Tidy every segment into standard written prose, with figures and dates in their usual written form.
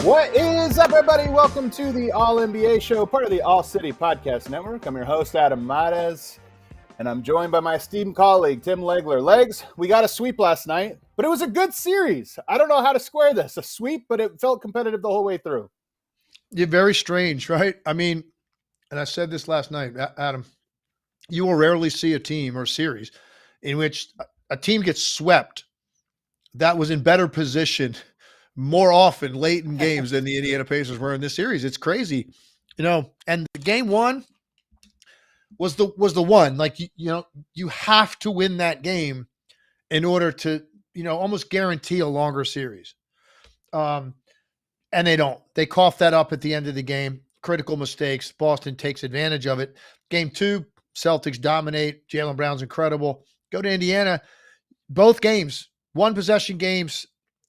What is up, everybody? Welcome to the All-NBA Show, part of the All-City Podcast Network. I'm your host, Adam Mares, and I'm joined by my esteemed colleague, Tim Legler. Legs, we got a sweep last night, but it was a good series. I don't know how to square this. A sweep, but it felt competitive the whole way through. You're very strange, right? I mean, and I said this last night, Adam, you will rarely see a team or series in which a team gets swept that was in better position more often late in games than the Indiana Pacers were in this series. It's crazy, and game one was the one. Like, you have to win that game in order to, almost guarantee a longer series. And they don't. They cough that up at the end of the game. Critical mistakes. Boston takes advantage of it. Game two, Celtics dominate. Jaylen Brown's incredible. Go to Indiana. Both games, one possession games,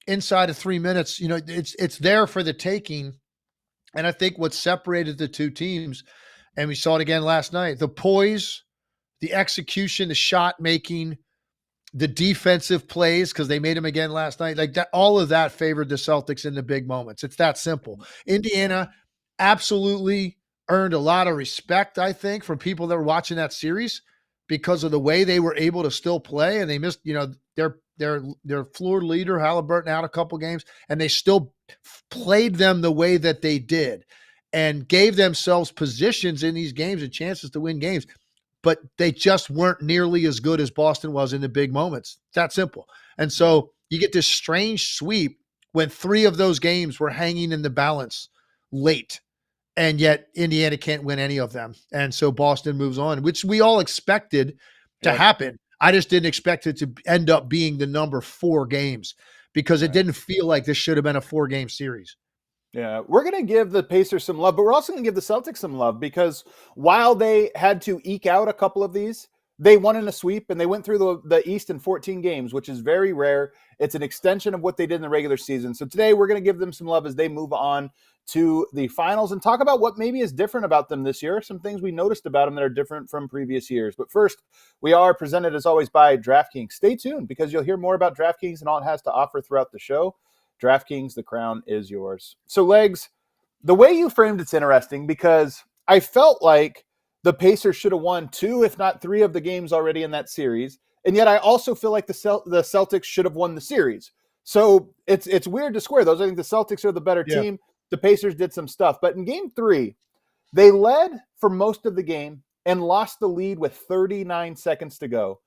inside of 3 minutes, it's there for the taking. And I think what separated the two teams, and we saw it again last night, the poise, the execution, the shot making, the defensive plays, because they made them again last night, like that, all of that favored the Celtics in the big moments. It's that simple. Indiana absolutely earned a lot of respect, I think, from people that were watching that series because of the way they were able to still play, and they missed, their floor leader, Halliburton, out a couple games, and they still played them the way that they did and gave themselves positions in these games and chances to win games. But they just weren't nearly as good as Boston was in the big moments. It's that simple. And so you get this strange sweep when three of those games were hanging in the balance late, and yet Indiana can't win any of them. And so Boston moves on, which we all expected to happen. I just didn't expect it to end up being the number 4 games because it didn't feel like this should have been a 4-game series. Yeah, we're going to give the Pacers some love, but we're also going to give the Celtics some love because while they had to eke out a couple of these, they won in a sweep and they went through the East in 14 games, which is very rare. It's an extension of what they did in the regular season. So today we're going to give them some love as they move on to the finals and talk about what maybe is different about them this year, some things we noticed about them that are different from previous years. But first, we are presented as always by DraftKings. Stay tuned because you'll hear more about DraftKings and all it has to offer throughout the show. DraftKings, the crown is yours. So, Legs, the way you framed it's interesting because I felt like the Pacers should have won 2, if not 3 of the games already in that series. And yet I also feel like the Celtics should have won the series. So it's weird to square those. I think the Celtics are the better team. The Pacers did some stuff. But in game 3, they led for most of the game and lost the lead with 39 seconds to go.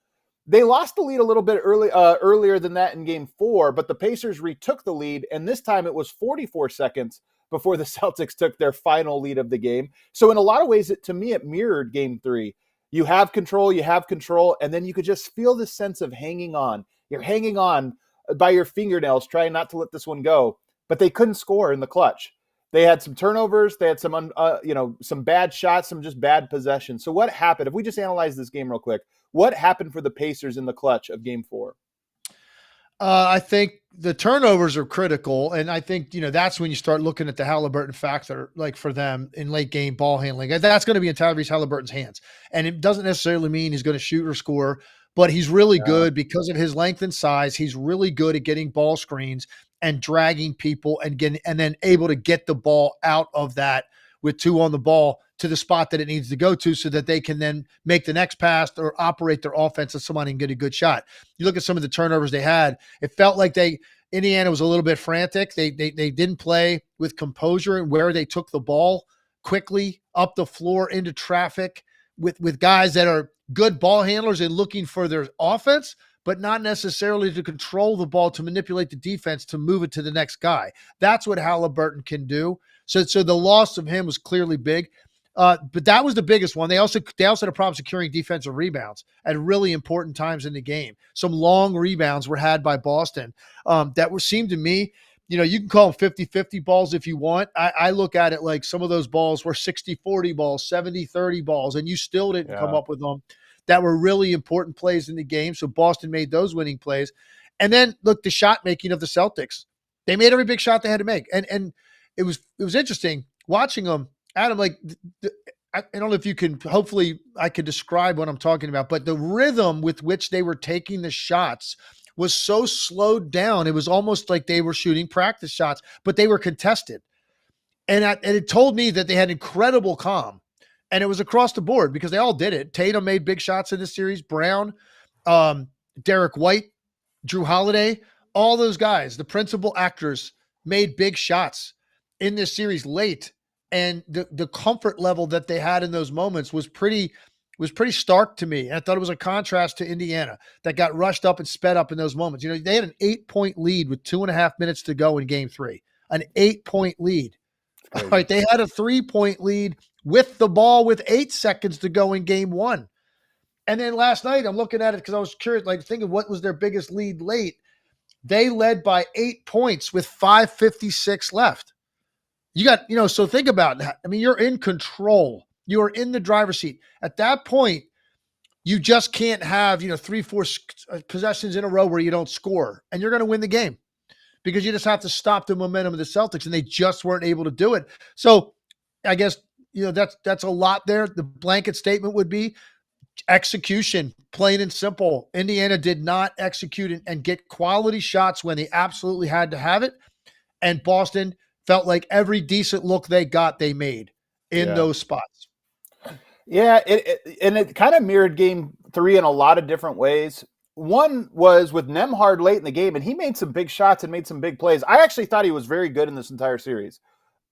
They lost the lead a little bit earlier than that in game 4, but the Pacers retook the lead, and this time it was 44 seconds before the Celtics took their final lead of the game. So in a lot of ways, to me, it mirrored game 3. You have control, and then you could just feel this sense of hanging on. You're hanging on by your fingernails, trying not to let this one go. But they couldn't score in the clutch. They had some turnovers. They had some bad shots, some just bad possession. So what happened? If we just analyze this game real quick, what happened for the Pacers in the clutch of game 4? I think the turnovers are critical. And I think, that's when you start looking at the Halliburton factor, like for them in late game ball handling. That's going to be in Tyrese Halliburton's hands. And it doesn't necessarily mean he's going to shoot or score, but he's really good because of his length and size. He's really good at getting ball screens and dragging people and then able to get the ball out of that with 2 on the ball to the spot that it needs to go to so that they can then make the next pass or operate their offense so somebody can get a good shot. You look at some of the turnovers they had, it felt like Indiana was a little bit frantic. They didn't play with composure and where they took the ball quickly up the floor into traffic with guys that are good ball handlers and looking for their offense, but not necessarily to control the ball, to manipulate the defense, to move it to the next guy. That's what Halliburton can do. So the loss of him was clearly big. But that was the biggest one. They also had a problem securing defensive rebounds at really important times in the game. Some long rebounds were had by Boston that seemed to me, you can call them 50-50 balls if you want. I look at it like some of those balls were 60-40 balls, 70-30 balls, and you still didn't come up with them that were really important plays in the game. So Boston made those winning plays. And then look, the shot making of the Celtics. They made every big shot they had to make. And it was interesting watching them. Adam, I don't know if you can, hopefully I could describe what I'm talking about, but the rhythm with which they were taking the shots was so slowed down. It was almost like they were shooting practice shots, but they were contested. And it told me that they had incredible calm. And it was across the board because they all did it. Tatum made big shots in this series. Brown, Derek White, Drew Holiday, all those guys, the principal actors, made big shots in this series late. And the comfort level that they had in those moments was pretty stark to me. And I thought it was a contrast to Indiana that got rushed up and sped up in those moments. They had an 8-point lead with 2.5 minutes to go in game 3, an 8-point lead. All right. They had a 3-point lead with the ball with 8 seconds to go in game 1. And then last night, I'm looking at it because I was curious, thinking what was their biggest lead late. They led by 8 points with 5:56 left. You got, so think about that. I mean, you're in control. You are in the driver's seat. At that point, you just can't have, 3-4 possessions in a row where you don't score, and you're going to win the game because you just have to stop the momentum of the Celtics, and they just weren't able to do it. So I guess, that's a lot there. The blanket statement would be execution, plain and simple. Indiana did not execute and get quality shots when they absolutely had to have it. And Boston felt like every decent look they got, they made in those spots. Yeah, it kind of mirrored game 3 in a lot of different ways. One was with Nembhard late in the game, and he made some big shots and made some big plays. I actually thought he was very good in this entire series.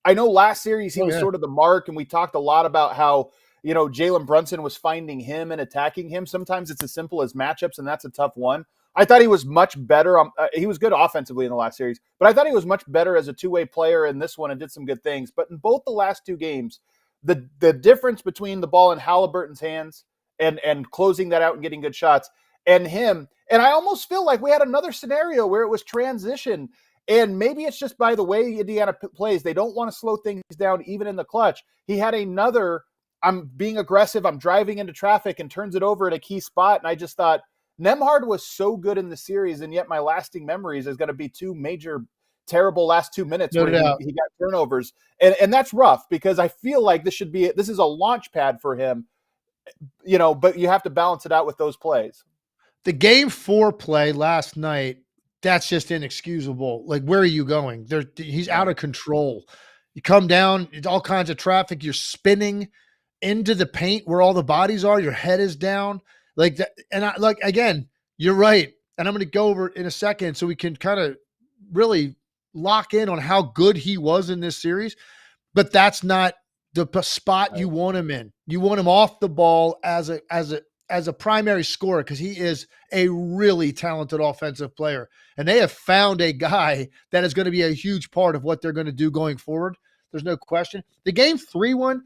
I know last series he was sort of the mark, and we talked a lot about how, Jalen Brunson was finding him and attacking him. Sometimes it's as simple as matchups, and that's a tough one. I thought he was much better. He was good offensively in the last series, but I thought he was much better as a two-way player in this one and did some good things. But in both the last 2 games, the difference between the ball in Halliburton's hands and closing that out and getting good shots and him, and I almost feel like we had another scenario where it was transition, and maybe it's just by the way Indiana plays. They don't want to slow things down even in the clutch. He had another, I'm being aggressive, I'm driving into traffic, and turns it over at a key spot, and I just thought, Nembhard was so good in the series, and yet my lasting memories is going to be 2 major, terrible last 2 minutes where he got turnovers. And that's rough because I feel like this is a launch pad for him, but you have to balance it out with those plays. The game 4 play last night, that's just inexcusable. Where are you going? He's out of control. You come down, it's all kinds of traffic. You're spinning into the paint where all the bodies are. Your head is down. Again, you're right. And I'm going to go over in a second so we can kind of really lock in on how good he was in this series. But that's not the spot you want him in. You want him off the ball as a primary scorer because he is a really talented offensive player. And they have found a guy that is going to be a huge part of what they're going to do going forward. There's no question. The game 3 one,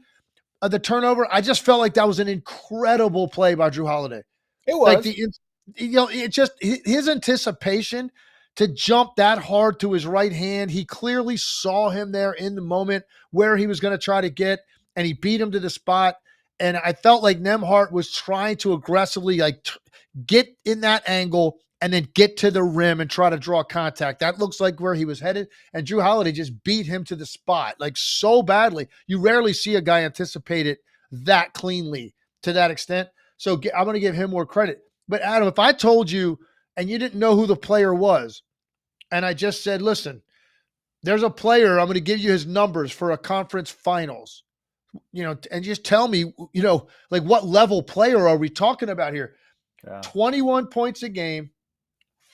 the turnover, I just felt like that was an incredible play by Drew Holiday. It was. It just his anticipation to jump that hard to his right hand. He clearly saw him there in the moment where he was going to try to get, and he beat him to the spot. And I felt like Nembhard was trying to aggressively get in that angle and then get to the rim and try to draw contact. That looks like where he was headed. And Drew Holiday just beat him to the spot so badly. You rarely see a guy anticipate it that cleanly to that extent. So I'm going to give him more credit. But Adam, if I told you and you didn't know who the player was, and I just said, listen, there's a player, I'm going to give you his numbers for a conference finals, and just tell me, what level player are we talking about here? Yeah. 21 points a game,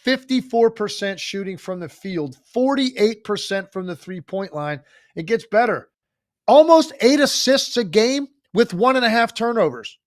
54% shooting from the field, 48% from the 3-point line. It gets better. Almost 8 assists a game with 1.5 turnovers.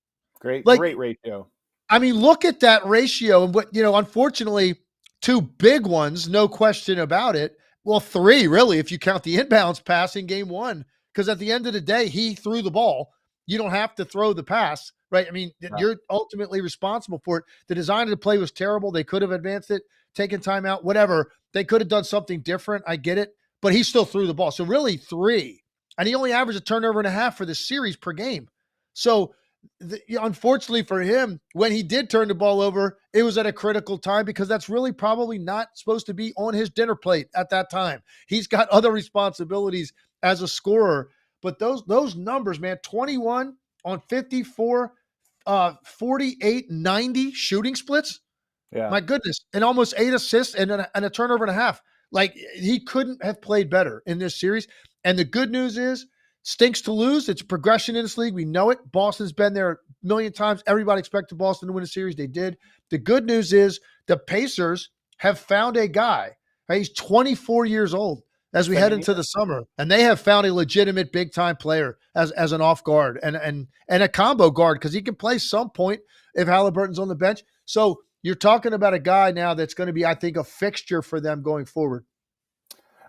Great ratio. I mean, look at that ratio. And unfortunately, 2 big ones, no question about it. Well, 3 really, if you count the inbounds pass in game 1, because at the end of the day, he threw the ball. You don't have to throw the pass, right? I mean, you're ultimately responsible for it. The design of the play was terrible. They could have advanced it, taken time out, whatever. They could have done something different. I get it. But he still threw the ball. So really 3. And he only averaged a turnover and a half for the series per game. So unfortunately for him, when he did turn the ball over, it was at a critical time because that's really probably not supposed to be on his dinner plate at that time. He's got other responsibilities as a scorer. But those numbers, man, 21 on 54, 48, 90 shooting splits. Yeah. My goodness. And almost 8 assists and a turnover and a half. Like, he couldn't have played better in this series. And the good news is, stinks to lose. It's progression in this league. We know it. Boston's been there a million times. Everybody expected Boston to win a series. They did. The good news is the Pacers have found a guy. Right? He's 24 years old as we head into the summer, and they have found a legitimate big-time player as an off guard and a combo guard because he can play some point if Halliburton's on the bench. So you're talking about a guy now that's going to be, I think, a fixture for them going forward.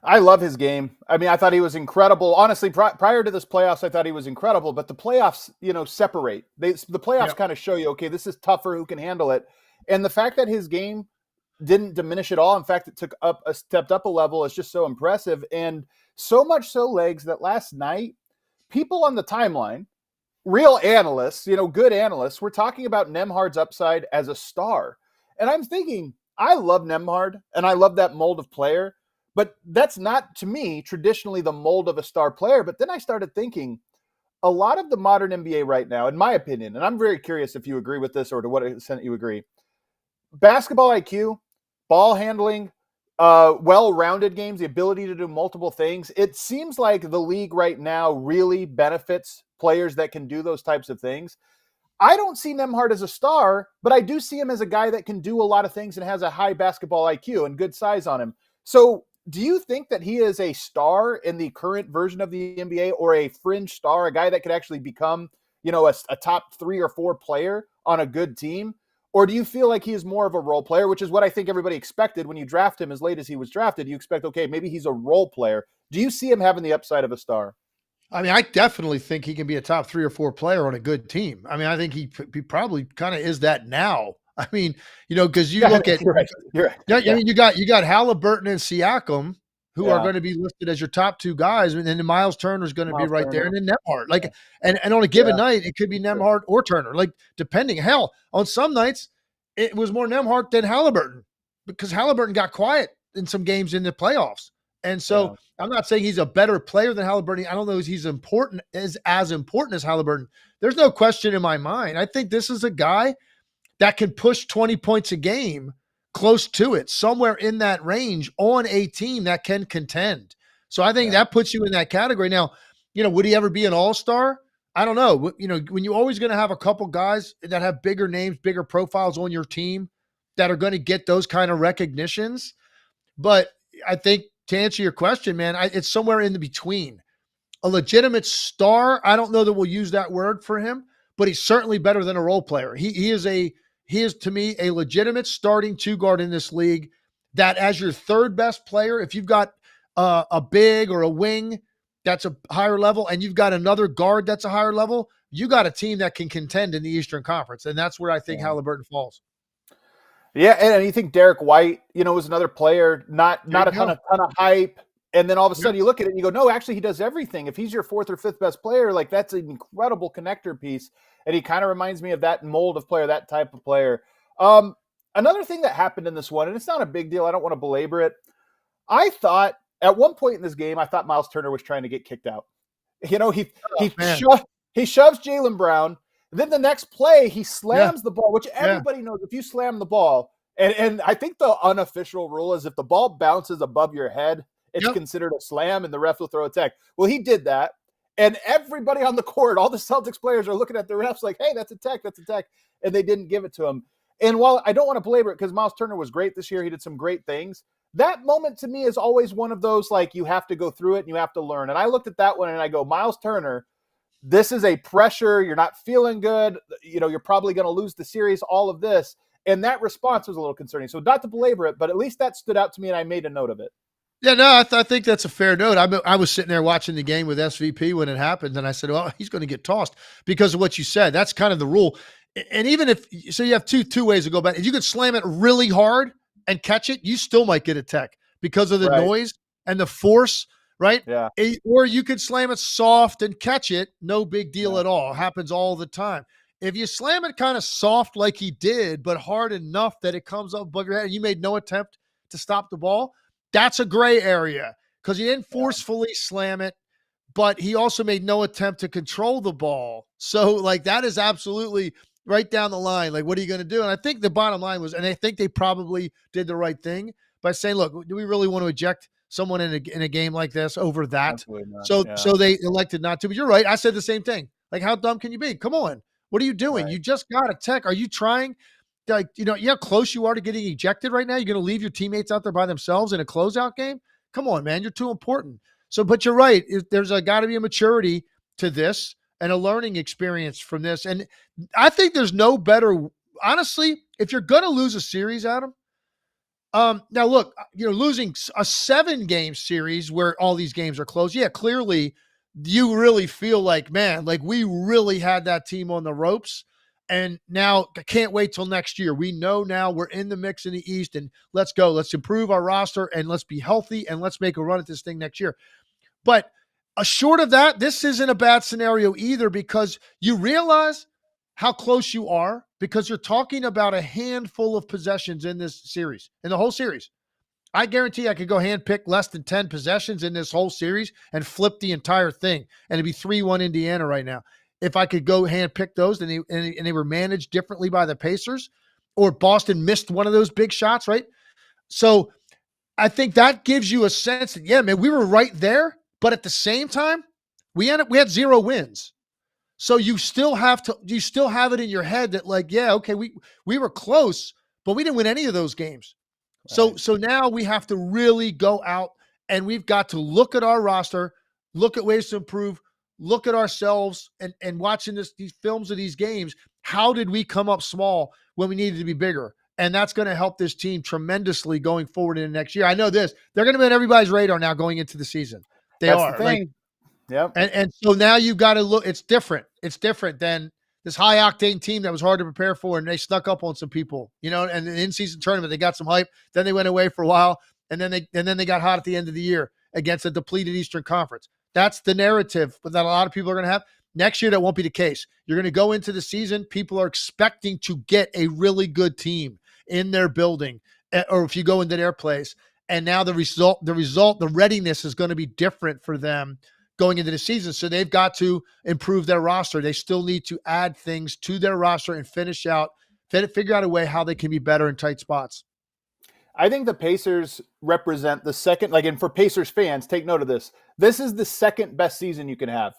I love his game. I mean, I thought he was incredible. Honestly, prior to this playoffs, I thought he was incredible. But the playoffs, separate. The playoffs kind of show you, okay, this is tougher. Who can handle it? And the fact that his game didn't diminish at all. In fact, it stepped up a level. Is just so impressive. And so much so, Legs, that last night, people on the timeline, real analysts, good analysts, were talking about Nembhard's upside as a star. And I'm thinking, I love Nembhard, and I love that mold of player. But that's not, to me, traditionally the mold of a star player. But then I started thinking, a lot of the modern NBA right now, in my opinion, and I'm very curious if you agree with this or to what extent you agree, basketball IQ, ball handling, well-rounded games, the ability to do multiple things, it seems like the league right now really benefits players that can do those types of things. I don't see Nembhard as a star, but I do see him as a guy that can do a lot of things and has a high basketball IQ and good size on him. So do you think that he is a star in the current version of the NBA, or a fringe star, a guy that could actually become, a top 3 or 4 player on a good team? Or do you feel like he is more of a role player, which is what I think everybody expected when you draft him as late as he was drafted? You expect, okay, maybe he's a role player. Do you see him having the upside of a star? I mean, I definitely think he can be a top 3 or 4 player on a good team. I mean, I think he probably kind of is that now. I mean, because you look at, you're right. Yeah, I mean, you got Halliburton and Siakam, who are going to be listed as your top 2 guys, and then Miles Turner is going to be right there, and then Nembhard. Like, and on a given night, it could be Nembhard or Turner, like depending. Hell, on some nights, it was more Nembhard than Halliburton because Halliburton got quiet in some games in the playoffs. And so I'm not saying he's a better player than Halliburton. I don't know if he's as important as Halliburton. There's no question in my mind. I think this is a guy that can push 20 points a game, close to it, somewhere in that range on a team that can contend. So I think that puts you in that category. Now, would he ever be an all-star? I don't know. When you're always going to have a couple guys that have bigger names, bigger profiles on your team that are going to get those kind of recognitions. But I think to answer your question, man, it's somewhere in the between. A legitimate star, I don't know that we'll use that word for him, but he's certainly better than a role player. He is to me a legitimate starting 2 guard in this league that as your 3rd best player, if you've got a big or a wing that's a higher level and you've got another guard that's a higher level, you got a team that can contend in the Eastern Conference. And that's where I think Halliburton falls. Yeah, and you think Derek White, was another player, not a ton of hype. And then all of a sudden you look at it and you go, no, actually he does everything. If he's your 4th or 5th best player, like that's an incredible connector piece. And he kind of reminds me of that mold of player, that type of player. Another thing that happened in this one, and it's not a big deal, I don't want to belabor it. I thought at one point in this game, I thought Miles Turner was trying to get kicked out. He shoves Jaylen Brown. Then the next play, he slams the ball, which everybody knows if you slam the ball, and I think the unofficial rule is if the ball bounces above your head, it's considered a slam and the ref will throw a tech. Well, he did that. And everybody on the court, all the Celtics players are looking at the refs like, hey, that's a tech. And they didn't give it to him. And while I don't want to belabor it because Miles Turner was great this year, he did some great things. That moment to me is always one of those, like, you have to go through it and you have to learn. And I looked at that one and I go, Miles Turner, this is a pressure. You're not feeling good. You're probably going to lose the series, all of this. And that response was a little concerning. So not to belabor it, but at least that stood out to me and I made a note of it. Yeah, no, I think that's a fair note. I was sitting there watching the game with SVP when it happened, and I said, "Well, he's going to get tossed because of what you said." That's kind of the rule. And even if so, you have two ways to go about it. If you could slam it really hard and catch it, you still might get a tech because of the Right. noise and the force, right? Yeah. Or you could slam it soft and catch it, no big deal Yeah. at all. It happens all the time. If you slam it kind of soft like he did, but hard enough that it comes up above your head, and you made no attempt to stop the ball, that's a gray area because he didn't forcefully slam it, but he also made no attempt to control the ball. So, like, that is absolutely right down the line. Like, what are you going to do? And I think the bottom line was, and I think they probably did the right thing by saying, look, do we really want to eject someone in a game like this over that? Absolutely not. So, Yeah. so they elected not to. But you're right. I said the same thing. Like, how dumb can you be? Come on. What are you doing? Right. You just got a tech. Are you trying? Like, you know how close you are to getting ejected right now? You're going to leave your teammates out there by themselves in a closeout game? Come on, man. You're too important. So, but you're right. There's got to be a maturity to this and a learning experience from this. And I think there's no better, honestly, if you're going to lose a series, Adam. Now look, losing a 7-game series where all these games are close. Yeah, clearly you really feel like, man, like we really had that team on the ropes. And now I can't wait till next year. We know now we're in the mix in the East, and let's go. Let's improve our roster and let's be healthy and let's make a run at this thing next year. But short of that, this isn't a bad scenario either because you realize how close you are because you're talking about a handful of possessions in this series, in the whole series. I guarantee I could go handpick less than 10 possessions in this whole series and flip the entire thing. And it'd be 3-1 Indiana right now. If I could go handpick those and they were managed differently by the Pacers, or Boston missed one of those big shots, right? So I think that gives you a sense that, yeah, man, we were right there. But at the same time, we had 0 wins. So you still have it in your head that, like, yeah, okay, we were close, but we didn't win any of those games. Right. So now we have to really go out and we've got to look at our roster, look at ways to improve, look at ourselves and watching these films of these games. How did we come up small when we needed to be bigger? And that's going to help this team tremendously going forward into next year. I know this. They're going to be on everybody's radar now going into the season. That's the thing. Yep. And so now you've got to look. It's different. It's different than this high octane team that was hard to prepare for, and they snuck up on some people, and in the in-season tournament, they got some hype. Then they went away for a while, and then they got hot at the end of the year against a depleted Eastern Conference. That's the narrative that a lot of people are going to have. Next year, that won't be the case. You're going to go into the season. People are expecting to get a really good team in their building, or if you go into their place. And now the readiness is going to be different for them going into the season. So they've got to improve their roster. They still need to add things to their roster and figure out a way how they can be better in tight spots. I think the Pacers represent the second, and for Pacers fans, take note of this. This is the second best season you can have.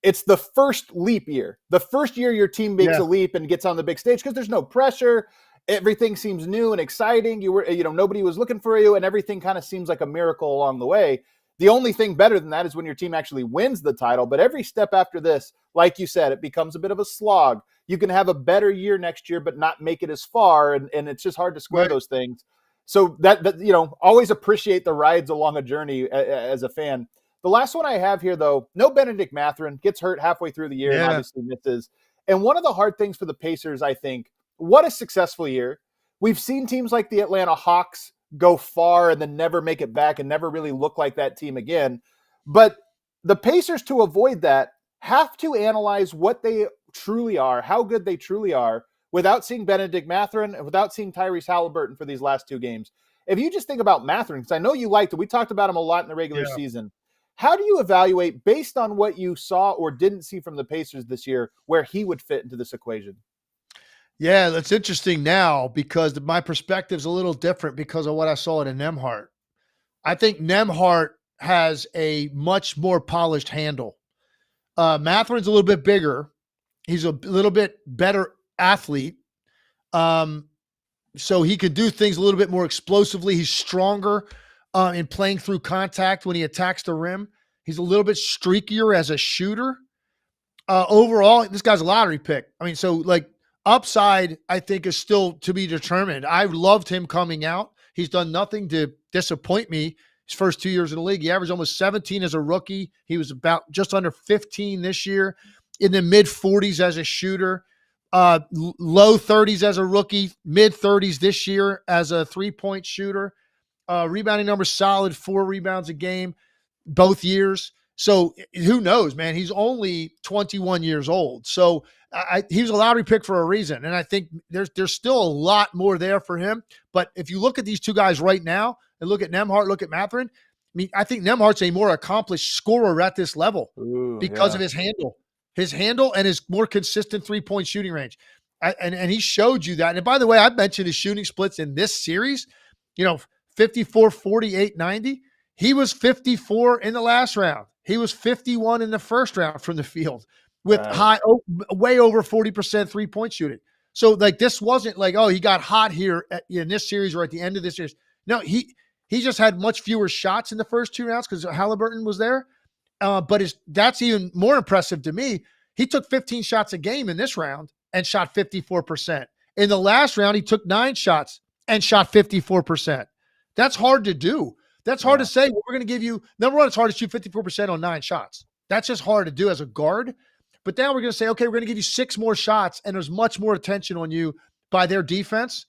It's the first leap year. The first year your team makes a leap and gets on the big stage because there's no pressure. Everything seems new and exciting. Nobody was looking for you, and everything kind of seems like a miracle along the way. The only thing better than that is when your team actually wins the title. But every step after this, like you said, it becomes a bit of a slog. You can have a better year next year, but not make it as far. And it's just hard to square those things. So that always appreciate the rides along a journey as a fan. The last one I have here, though, no Benedict Mathruin, gets hurt halfway through the year and obviously misses. And one of the hard things for the Pacers, I think, what a successful year. We've seen teams like the Atlanta Hawks go far and then never make it back and never really look like that team again. But the Pacers, to avoid that, have to analyze what they truly are, how good they truly are, without seeing Benedict Mathruin and without seeing Tyrese Halliburton for these last 2 games. If you just think about Mathruin, because I know you liked it, we talked about him a lot in the regular season. How do you evaluate, based on what you saw or didn't see from the Pacers this year, where he would fit into this equation? Yeah, that's interesting now because my perspective is a little different because of what I saw in Nembhard. I think Nembhard has a much more polished handle. Matherin's a little bit bigger. He's a little bit better athlete. So he can do things a little bit more explosively. He's stronger in playing through contact when he attacks the rim. He's a little bit streakier as a shooter. Overall, this guy's a lottery pick. I mean, so upside, I think, is still to be determined. I loved him coming out. He's done nothing to disappoint me. his first 2 years in the league. He averaged almost 17 as a rookie. He was about just under 15 this year, in the mid 40s as a shooter, low 30s as a rookie, mid 30s this year as a 3-point shooter. Rebounding numbers solid, 4 rebounds a game, both years. So who knows, man? He's only 21 years old. So he was a lottery pick for a reason. And I think there's still a lot more there for him. But if you look at these two guys right now and look at Nembhard, look at Mathruin, I mean, I think Nembhard's a more accomplished scorer at this level because of his handle and his more consistent 3-point shooting range. And he showed you that. And by the way, I mentioned his shooting splits in this series, 54, 48, 90. He was 54 in the last round. He was 51 in the first round from the field with way over 40% 3-point shooting. So this wasn't like, oh, he got hot here in this series or at the end of this series. No, he just had much fewer shots in the first 2 rounds because Halliburton was there. But that's even more impressive to me. He took 15 shots a game in this round and shot 54%. In the last round, he took 9 shots and shot 54%. That's hard to do. That's hard to say. We're going to give you, number one, it's hard to shoot 54% on 9 shots. That's just hard to do as a guard. But now we're going to say, okay, we're going to give you 6 more shots, and there's much more attention on you by their defense.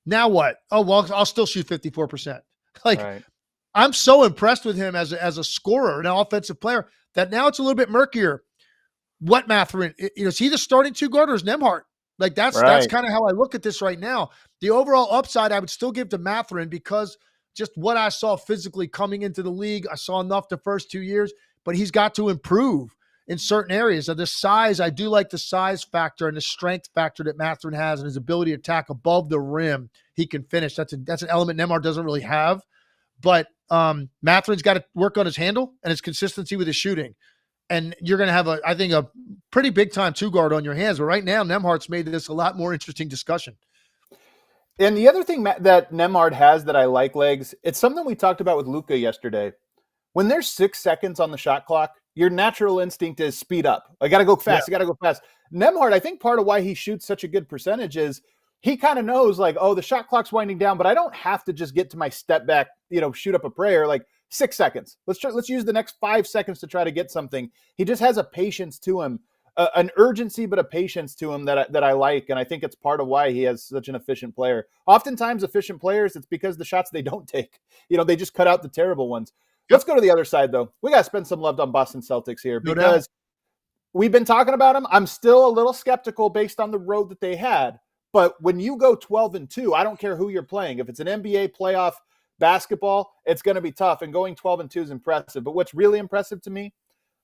Now what? Oh, well, I'll still shoot 54%. I'm so impressed with him as a scorer, an offensive player, that now it's a little bit murkier. What Mathruin, is he the starting 2 guard or is Nembhard? That's kind of how I look at this right now. The overall upside I would still give to Mathruin because just what I saw physically coming into the league, I saw enough the first 2 years, but he's got to improve in certain areas. Of the size, I do like the size factor and the strength factor that Mathruin has and his ability to attack above the rim. He can finish. That's an element Nembhard doesn't really have. But Mathruin's got to work on his handle and his consistency with his shooting. And you're going to have, I think, a pretty big-time 2 guard on your hands. But right now, Nembhard's made this a lot more interesting discussion. And the other thing that Nembhard has that I like, Legs, it's something we talked about with Luka yesterday. When there's 6 seconds on the shot clock, your natural instinct is speed up. I got to go fast. I got to go fast. Nembhard, I think part of why he shoots such a good percentage is he kind of knows the shot clock's winding down, but I don't have to just get to my step back, shoot up a prayer. 6 seconds. Let's use the next 5 seconds to try to get something. He just has a patience to him, an urgency, but a patience to him that I like. And I think it's part of why he has such an efficient player. Oftentimes efficient players, it's because the shots they don't take, they just cut out the terrible ones. Let's go to the other side though. We got to spend some love on Boston Celtics here because we've been talking about them. I'm still a little skeptical based on the road that they had, but when you go 12-2, I don't care who you're playing. If it's an NBA playoff basketball, it's going to be tough, and going 12-2 is impressive. But what's really impressive to me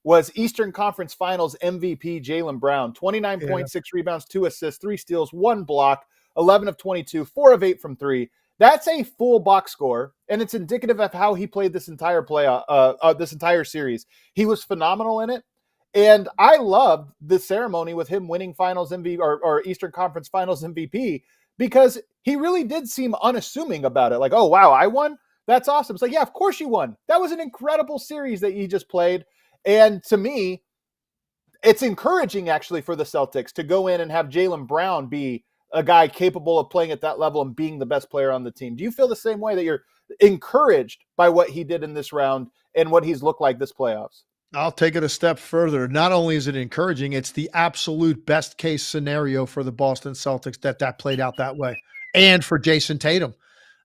was Eastern Conference Finals MVP Jaylen Brown, 29 points, 6 rebounds, 2 assists, 3 steals, 1 block, 11 of 22, 4 of 8 from 3. That's a full box score, and it's indicative of how he played this entire this entire series. He was phenomenal in it, and I loved the ceremony with him winning Finals MVP or Eastern Conference Finals MVP because he really did seem unassuming about it. Oh, wow, I won? That's awesome. It's yeah, of course you won. That was an incredible series that you just played, and to me, it's encouraging actually for the Celtics to go in and have Jaylen Brown be a guy capable of playing at that level and being the best player on the team. Do you feel the same way, that you're encouraged by what he did in this round and what he's looked like this playoffs? I'll take it a step further. Not only is it encouraging, it's the absolute best case scenario for the Boston Celtics that played out that way, and for Jason Tatum.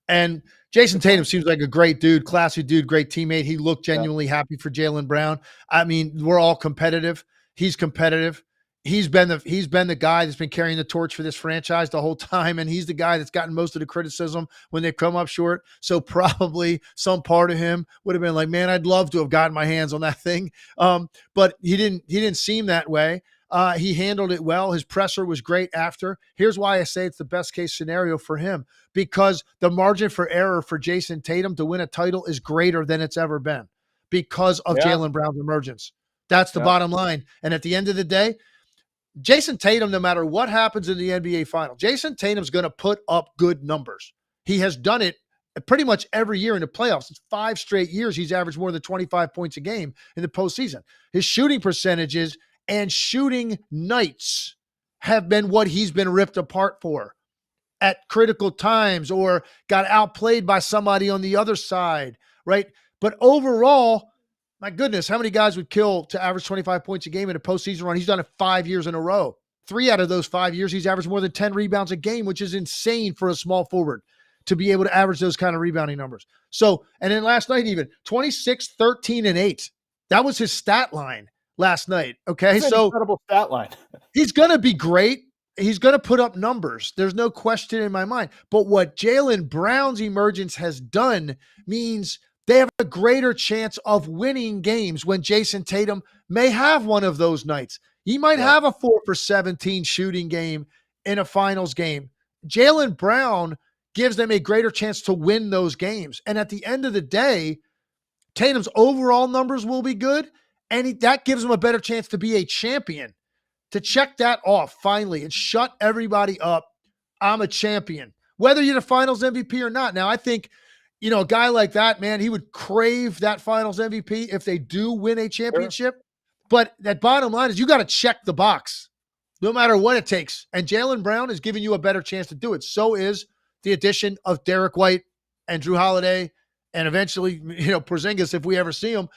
And Jason Tatum seems like a great dude, classy dude, great teammate. He looked genuinely happy for Jaylen Brown. I mean, we're all competitive. He's competitive. He's been the guy that's been carrying the torch for this franchise the whole time, and he's the guy that's gotten most of the criticism when they've come up short. So probably some part of him would have been like, man, I'd love to have gotten my hands on that thing. But he didn't seem that way. He handled it well. His presser was great after. Here's why I say it's the best case scenario for him, because the margin for error for Jason Tatum to win a title is greater than it's ever been because of Jaylen Brown's emergence. That's the bottom line. And at the end of the day, Jason Tatum, no matter what happens in the NBA final, Jason Tatum's going to put up good numbers. He has done it pretty much every year in the playoffs. It's 5 straight years he's averaged more than 25 points a game in the postseason. His shooting percentages and shooting nights have been what he's been ripped apart for at critical times or got outplayed by somebody on the other side, right? But overall, my goodness, how many guys would kill to average 25 points a game in a postseason run? He's done it 5 years in a row. 3 out of those 5 years, he's averaged more than 10 rebounds a game, which is insane for a small forward to be able to average those kind of rebounding numbers. So, and then last night even, 26, 13, and 8. That was his stat line last night. Okay, That's an so incredible stat line. he's going to be great. He's going to put up numbers. There's no question in my mind. But what Jaylen Brown's emergence has done means they have a greater chance of winning games when Jason Tatum may have one of those nights. He might have a 4 for 17 shooting game in a finals game. Jaylen Brown gives them a greater chance to win those games. And at the end of the day, Tatum's overall numbers will be good, and that gives him a better chance to be a champion. To check that off finally and shut everybody up, I'm a champion. Whether you're the finals MVP or not. Now, I think, a guy like that, man, he would crave that finals MVP if they do win a championship. Sure. But that bottom line is you got to check the box no matter what it takes. And Jaylen Brown is giving you a better chance to do it. So is the addition of Derek White and Drew Holiday and eventually, Porzingis if we ever see him.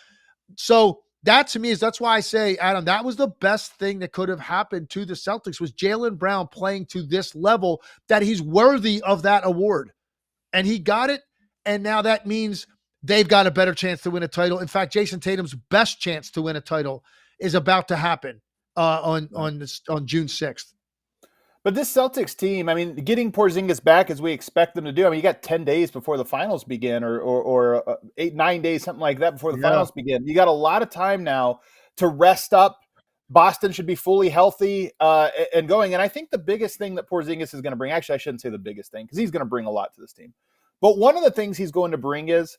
So that to me that's why I say, Adam, that was the best thing that could have happened to the Celtics was Jaylen Brown playing to this level that he's worthy of that award. And he got it. And now that means they've got a better chance to win a title. In fact, Jason Tatum's best chance to win a title is about to happen on June 6th. But this Celtics team, I mean, getting Porzingis back as we expect them to do. I mean, you got 10 days before the finals begin or 8-9 days, something like that before the finals begin. You got a lot of time now to rest up. Boston should be fully healthy and going. And I think the biggest thing that Porzingis is going to bring, actually, I shouldn't say the biggest thing because he's going to bring a lot to this team. But one of the things he's going to bring is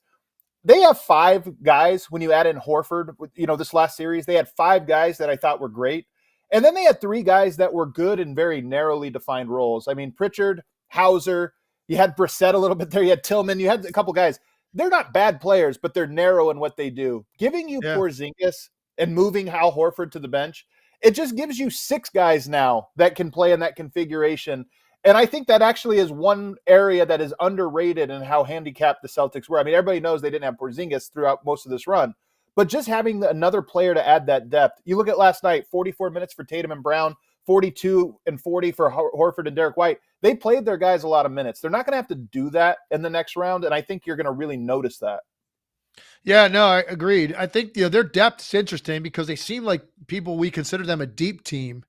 they have 5 guys when you add in Horford, this last series, they had 5 guys that I thought were great. And then they had 3 guys that were good in very narrowly defined roles. I mean, Pritchard, Hauser, you had Brissett a little bit there. You had Tillman. You had a couple guys. They're not bad players, but they're narrow in what they do. Giving you Porzingis and moving Hal Horford to the bench, it just gives you 6 guys now that can play in that configuration. And I think that actually is one area that is underrated in how handicapped the Celtics were. I mean, everybody knows they didn't have Porzingis throughout most of this run. But just having another player to add that depth. You look at last night, 44 minutes for Tatum and Brown, 42 and 40 for Horford and Derek White. They played their guys a lot of minutes. They're not going to have to do that in the next round, and I think you're going to really notice that. Yeah, no, I agreed. I think their depth is interesting because they seem like we consider them a deep team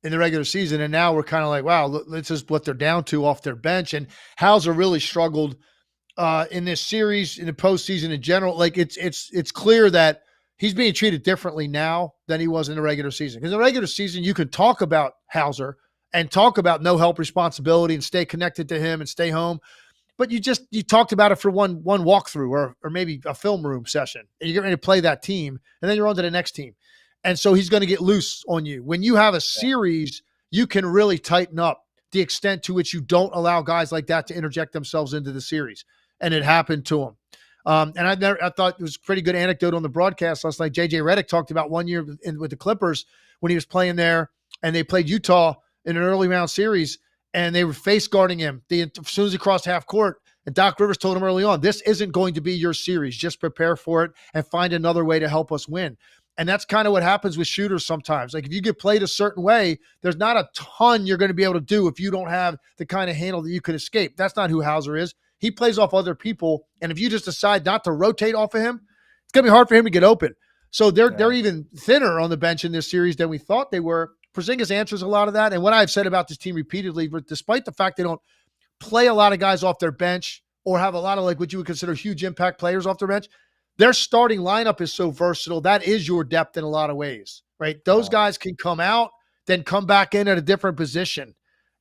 in the regular season, and now we're kind of like, wow, this is what they're down to off their bench. And Hauser really struggled in this series, in the postseason in general. Like it's clear that he's being treated differently now than he was in the regular season. Because in the regular season, you can talk about Hauser and talk about no help responsibility and stay connected to him and stay home. But you talked about it for one walkthrough or maybe a film room session, and you get ready to play that team, and then you're on to the next team. And so he's going to get loose on you. When you have a series, you can really tighten up the extent to which you don't allow guys like that to interject themselves into the series. And it happened to him. And I thought it was a pretty good anecdote on the broadcast last night. JJ Redick talked about one year with the Clippers when he was playing there, and they played Utah in an early round series, and they were face guarding him as soon as he crossed half court. And Doc Rivers told him early on, this isn't going to be your series. Just prepare for it and find another way to help us win. And that's kind of what happens with shooters sometimes. Like if you get played a certain way, there's not a ton you're going to be able to do if you don't have the kind of handle that you could escape. That's not who Hauser is. He plays off other people. And if you just decide not to rotate off of him, it's going to be hard for him to get open. So they're even thinner on the bench in this series than we thought they were. Porzingis answers a lot of that. And what I've said about this team repeatedly, despite the fact they don't play a lot of guys off their bench or have a lot of like what you would consider huge impact players off their bench, their starting lineup is so versatile. That is your depth in a lot of ways, right? Those guys can come out, then come back in at a different position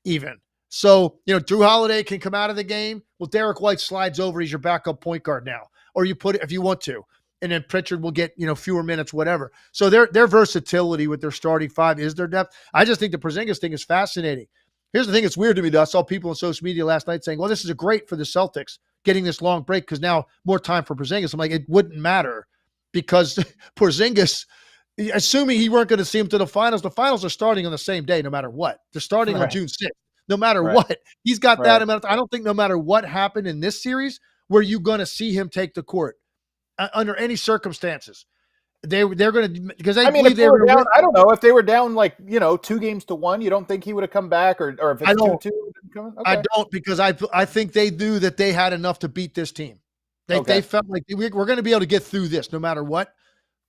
even. So, Drew Holiday can come out of the game. Well, Derek White slides over. He's your backup point guard now. Or you put it if you want to. And then Pritchard will get, fewer minutes, whatever. So their versatility with their starting 5 is their depth. I just think the Porzingis thing is fascinating. Here's the thing that's weird to me, though. I saw people on social media last night saying, well, this is great for the Celtics getting this long break because now more time for Porzingis. I'm like, it wouldn't matter because Porzingis, assuming he weren't going to see him to the finals are starting on the same day no matter what. They're starting on June 6th. No matter what, he's got that amount. I don't think no matter what happened in this series, were you going to see him take the court. under any circumstances. They're going to, because I mean, believe if they they were were going to down, win. I don't know if they were down like 2-1. You don't think he would have come back, or if I it's don't. 2-2? I Okay, don't, because I think they knew that they had enough to beat this team. They okay, felt like we're going to be able to get through this no matter what.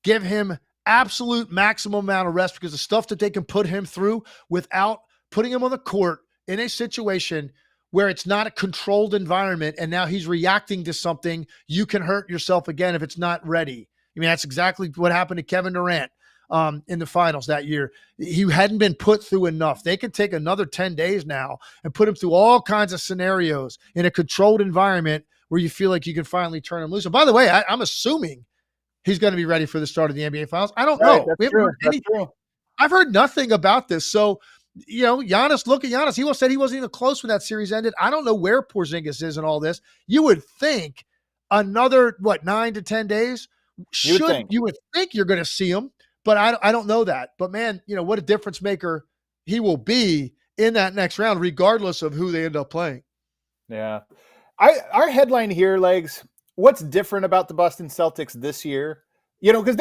Give him absolute maximum amount of rest, because the stuff that they can put him through without putting him on the court in a situation where it's not a controlled environment and now he's reacting to something, you can hurt yourself again if it's not ready. I mean, that's exactly what happened to Kevin Durant in the finals that year. He hadn't been put through enough. They can take another 10 days now and put him through all kinds of scenarios in a controlled environment where you feel like you can finally turn him loose. And by the way, I'm assuming he's going to be ready for the start of the NBA Finals. I don't right, know. that's We haven't true. heard That's anything. true. I've heard nothing about this. So, Giannis, look at Giannis. He said he wasn't even close when that series ended. I don't know where Porzingis is in all this. You would think another, 9 to 10 days? You would think you're going to see him, but I don't know that. But man, what a difference maker he will be in that next round, regardless of who they end up playing. Yeah. Our headline here, Legs, what's different about the Boston Celtics this year? Because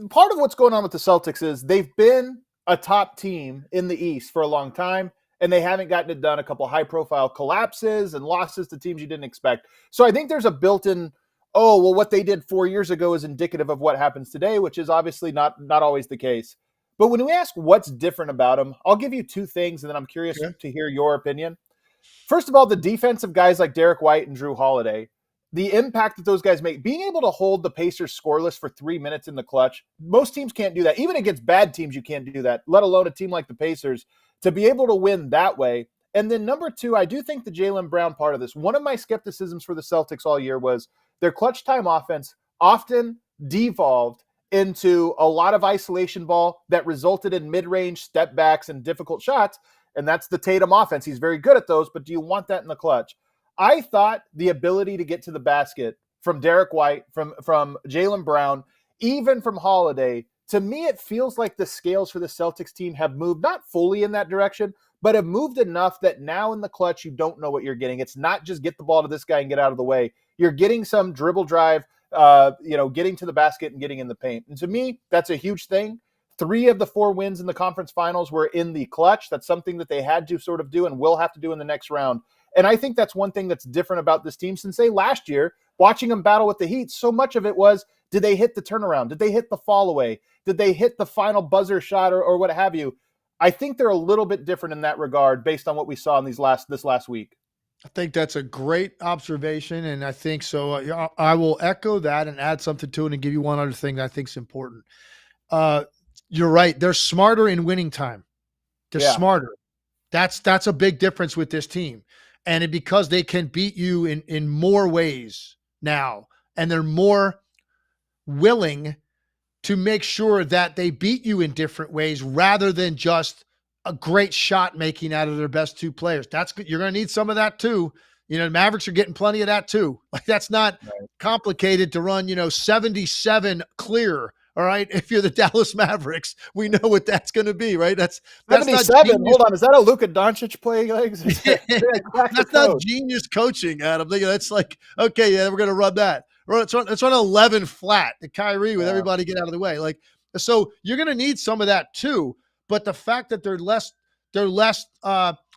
part of what's going on with the Celtics is they've been a top team in the East for a long time, and they haven't gotten it done. A couple high-profile collapses and losses to teams you didn't expect. So I think there's a built-in, what they did 4 years ago is indicative of what happens today, which is obviously not always the case. But when we ask what's different about them, I'll give you two things, and then I'm curious to hear your opinion. First of all, the defensive guys like Derek White and Drew Holiday, the impact that those guys make, being able to hold the Pacers scoreless for 3 minutes in the clutch, most teams can't do that. Even against bad teams, you can't do that, let alone a team like the Pacers, to be able to win that way. And then number two, I do think the Jaylen Brown part of this, one of my skepticisms for the Celtics all year was their clutch time offense often devolved into a lot of isolation ball that resulted in mid-range step backs and difficult shots. And that's the Tatum offense. He's very good at those, but do you want that in the clutch? I thought the ability to get to the basket from Derek White, from Jaylen Brown, even from Holiday, to me, it feels like the scales for the Celtics team have moved, not fully in that direction, but have moved enough that now in the clutch, you don't know what you're getting. It's not just get the ball to this guy and get out of the way. You're getting some dribble drive, getting to the basket and getting in the paint. And to me, that's a huge thing. 3 of the 4 wins in the conference finals were in the clutch. That's something that they had to sort of do and will have to do in the next round. And I think that's one thing that's different about this team since last year, watching them battle with the Heat, so much of it was, did they hit the turnaround? Did they hit the fall away? Did they hit the final buzzer shot or what have you? I think they're a little bit different in that regard based on what we saw in this last week. I think that's a great observation, and I think so. I will echo that and add something to it and give you one other thing that I think is important. You're right. They're smarter in winning time. They're smarter. That's a big difference with this team. And because they can beat you in more ways now, and they're more willing to make sure that they beat you in different ways rather than just a great shot making out of their best 2 players. You're going to need some of that too. Mavericks are getting plenty of that too. Like, that's not complicated to run, 77 clear. All right. If you're the Dallas Mavericks, we know what that's going to be, right? That's 77. Hold on. Is that a Luka Doncic play? That's not genius coaching, Adam. That's like, okay, yeah, we're going to run that. Let's run 11 flat to Kyrie with everybody get out of the way. Like, so you're going to need some of that too. But the fact that they're less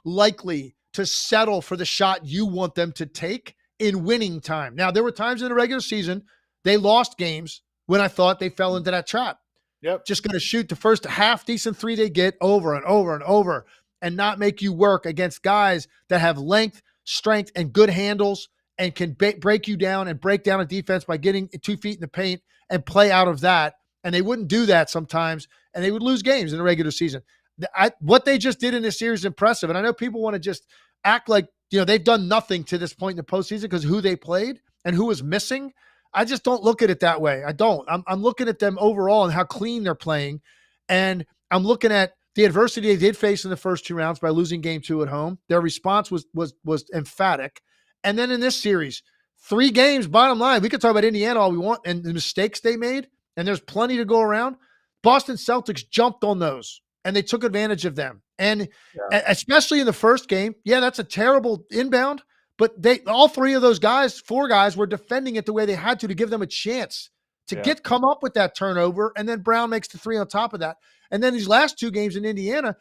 likely to settle for the shot you want them to take in winning time. Now, there were times in the regular season they lost games when I thought they fell into that trap. Yep. Just going to shoot the first half decent 3 they get over and over and over and not make you work against guys that have length, strength, and good handles and can break you down and break down a defense by getting 2 feet in the paint and play out of that. And they wouldn't do that sometimes, and they would lose games in the regular season. What they just did in this series is impressive. And I know people want to just act like, they've done nothing to this point in the postseason because who they played and who was missing. I just don't look at it that way. I don't. I'm looking at them overall and how clean they're playing. And I'm looking at the adversity they did face in the first 2 rounds by losing game 2 at home. Their response was emphatic. And then in this series, 3 games, bottom line, we could talk about Indiana all we want and the mistakes they made, and there's plenty to go around. Boston Celtics jumped on those, and they took advantage of them. And especially in the first game, that's a terrible inbound, but all 3 of those guys, 4 guys, were defending it the way they had to give them a chance to Yeah. come up with that turnover, and then Brown makes the three on top of that. And then these last two games in Indiana,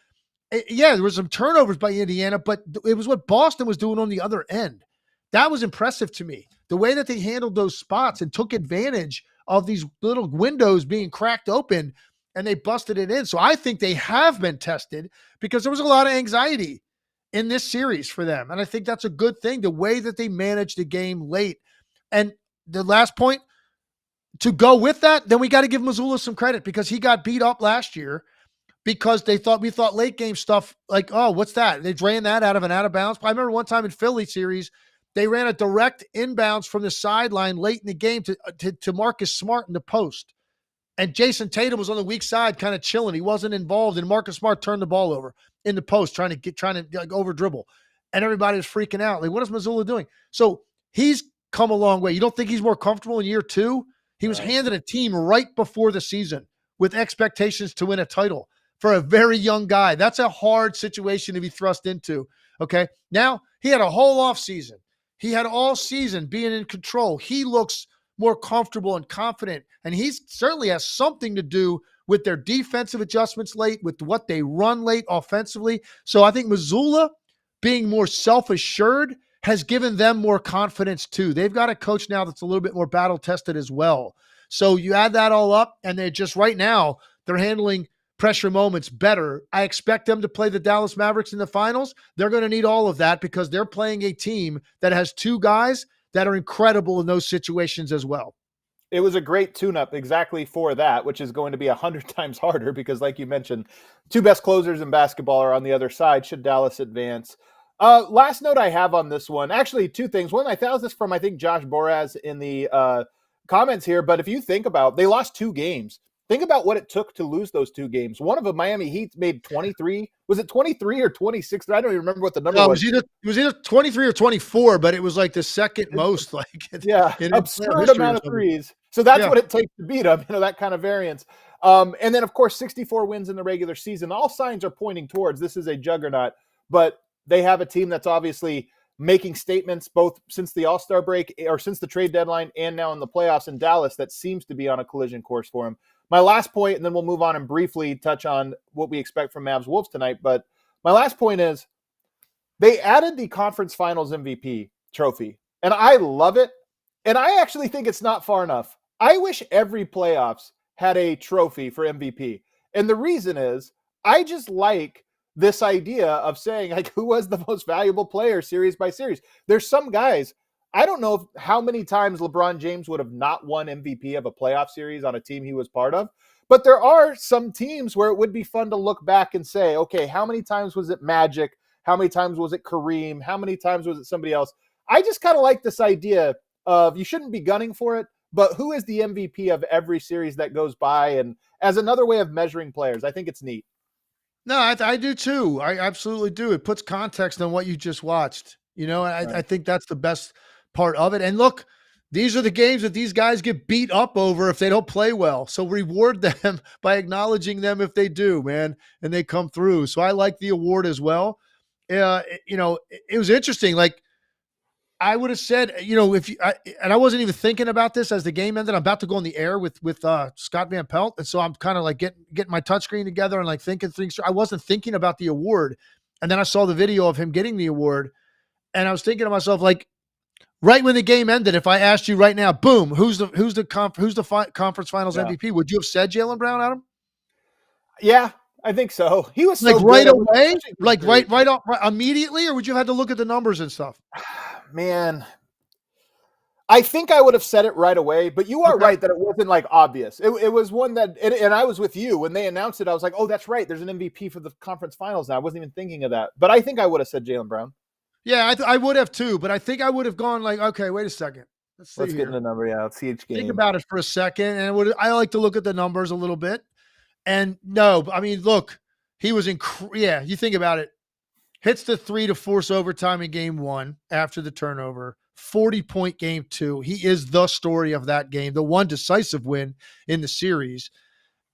yeah, there was some turnovers by Indiana, but it was what Boston was doing on the other end. That was impressive to me. The way that they handled those spots and took advantage of these little windows being cracked open, and they busted it in. So I think they have been tested because there was a lot of anxiety in this series for them. And I think that's a good thing, the way that they managed the game late. And the last point, to go with that, then we got to give Mazzulla some credit because he got beat up last year because we thought late game stuff like, oh, what's that? They ran that out of an out of bounds. I remember one time in Philly series, they ran a direct inbounds from the sideline late in the game to Marcus Smart in the post. And Jason Tatum was on the weak side, kind of chilling. He wasn't involved, and Marcus Smart turned the ball over in the post, trying to like over dribble, and everybody was freaking out. Like, what is Mazzulla doing? So he's come a long way. You don't think he's more comfortable in year two? He was handed a team right before the season with expectations to win a title for a very young guy. That's a hard situation to be thrust into. Okay, now he had a whole off season. He had all season being in control. He looks more comfortable and confident. And he certainly has something to do with their defensive adjustments late, with what they run late offensively. So I think Mazzulla being more self-assured has given them more confidence too. They've got a coach now that's a little bit more battle-tested as well. So you add that all up, and they're just right now, they're handling pressure moments better. I expect them to play the Dallas Mavericks in the finals. They're going to need all of that because they're playing a team that has two guys that are incredible in those situations as well. It was a great tune-up exactly for that, which is going to be 100 times harder because, like you mentioned, two best closers in basketball are on the other side should Dallas advance. Last note I have on this one, actually two things. One, I found this from, I think, Josh Boraz in the comments here, but if you think about, they lost two games. Think about what it took to lose those two games. One of them, Miami Heat made 23. Was it 23 or 26? I don't even remember what the number was. It was either 23 or 24, but it was like the second most. Absurd amount of threes. So that's what it takes to beat them, that kind of variance. And then, of course, 64 wins in the regular season. All signs are pointing towards this is a juggernaut, but they have a team that's obviously making statements both since the All-Star break or since the trade deadline and now in the playoffs in Dallas that seems to be on a collision course for them. My last point, and then we'll move on and briefly touch on what we expect from Mavs Wolves tonight. But my last point is they added the conference finals MVP trophy, and I love it. And I actually think it's not far enough. I wish every playoffs had a trophy for MVP. And the reason is I just like this idea of saying, like, who was the most valuable player series by series? There's some guys, I don't know how many times LeBron James would have not won MVP of a playoff series on a team he was part of, but there are some teams where it would be fun to look back and say, okay, how many times was it Magic? How many times was it Kareem? How many times was it somebody else? I just kind of like this idea of you shouldn't be gunning for it, but who is the MVP of every series that goes by? And as another way of measuring players, I think it's neat. No, I do too. I absolutely do. It puts context on what you just watched. I think that's the best part of it. And look, these are the games that these guys get beat up over if they don't play well. So reward them by acknowledging them if they do, man, and they come through. So I like the award as well. It was interesting. Like I would have said, and I wasn't even thinking about this as the game ended. I'm about to go on the air with Scott Van Pelt, and so I'm kind of like getting my touchscreen together and like thinking things. I wasn't thinking about the award, and then I saw the video of him getting the award, and I was thinking to myself, like, right when the game ended, if I asked you right now, boom, who's the conference finals MVP? Would you have said Jaylen Brown, Adam? Yeah, I think so. He was like so right good. away, like right off immediately, or would you have had to look at the numbers and stuff? Man, I think I would have said it right away, but you are right that it wasn't like obvious. It was one that, and I was with you when they announced it. I was like, oh, that's right. There's an MVP for the conference finals now. I wasn't even thinking of that, but I think I would have said Jaylen Brown. Yeah, I would have too, but I think I would have gone like, okay, wait a second. Let's get in the number. Yeah, let's see each game. Think about it for a second, and I like to look at the numbers a little bit. And no, I mean, look, he was you think about it. Hits the 3 to force overtime in game 1 after the turnover. 40-point game 2. He is the story of that game, the one decisive win in the series,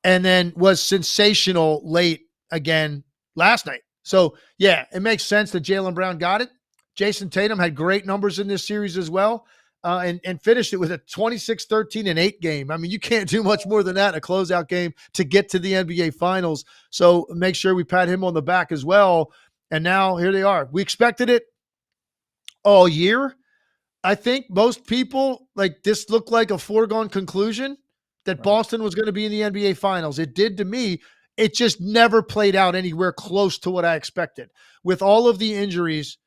and then was sensational late again last night. So, yeah, it makes sense that Jaylen Brown got it. Jason Tatum had great numbers in this series as well. and finished it with a 26-13-8 game. I mean, you can't do much more than that in a closeout game to get to the NBA Finals. So make sure we pat him on the back as well. And now here they are. We expected it all year. I think most people, like, this looked like a foregone conclusion that Boston was going to be in the NBA Finals. It did to me. It just never played out anywhere close to what I expected. With all of the injuries,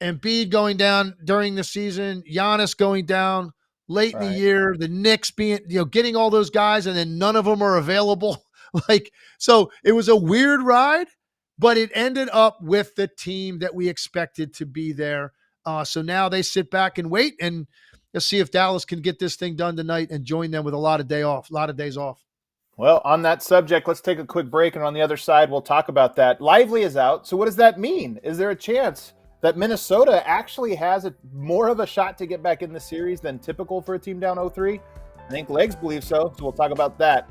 Embiid going down during the season, Giannis going down late in the year, the Knicks being, getting all those guys, and then none of them are available. So it was a weird ride, but it ended up with the team that we expected to be there. So now they sit back and wait, and let's see if Dallas can get this thing done tonight and join them with a lot of days off. Well, on that subject, let's take a quick break, and on the other side, we'll talk about that. Lively is out, so what does that mean? Is there a chance that Minnesota actually has more of a shot to get back in the series than typical for a team down 0-3? I think Legs believes so we'll talk about that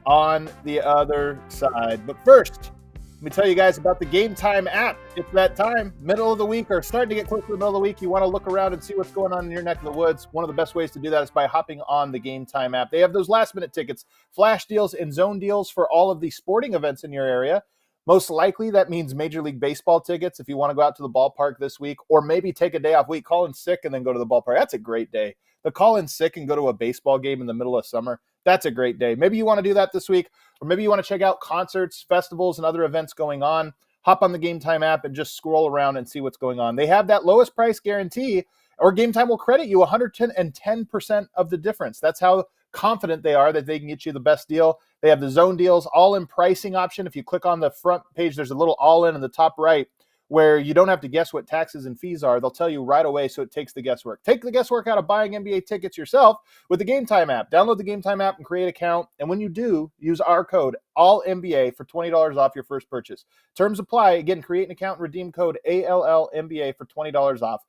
on the other side. But first, let me tell you guys about the Game Time app. It's that time, middle of the week, or starting to get close to the middle of the week. You want to look around and see what's going on in your neck of the woods. One of the best ways to do that is by hopping on the Game Time app. They have those last-minute tickets, flash deals, and zone deals for all of the sporting events in your area. Most likely, that means Major League Baseball tickets if you want to go out to the ballpark this week, or maybe take a day off week, call in sick, and then go to the ballpark. That's a great day. The call in sick and go to a baseball game in the middle of summer, that's a great day. Maybe you want to do that this week, or maybe you want to check out concerts, festivals, and other events going on. Hop on the Game Time app and just scroll around and see what's going on. They have that lowest price guarantee, or Game Time will credit you 110% of the difference. That's how confident they are that they can get you the best deal. They have the zone deals, all-in pricing option. If you click on the front page, there's a little all-in the top right where you don't have to guess what taxes and fees are. They'll tell you right away, so it takes the guesswork. Take the guesswork out of buying NBA tickets yourself with the Game Time app. Download the Game Time app and create an account. And when you do, use our code ALLNBA for $20 off your first purchase. Terms apply. Again, create an account and redeem code ALLNBA for $20 off.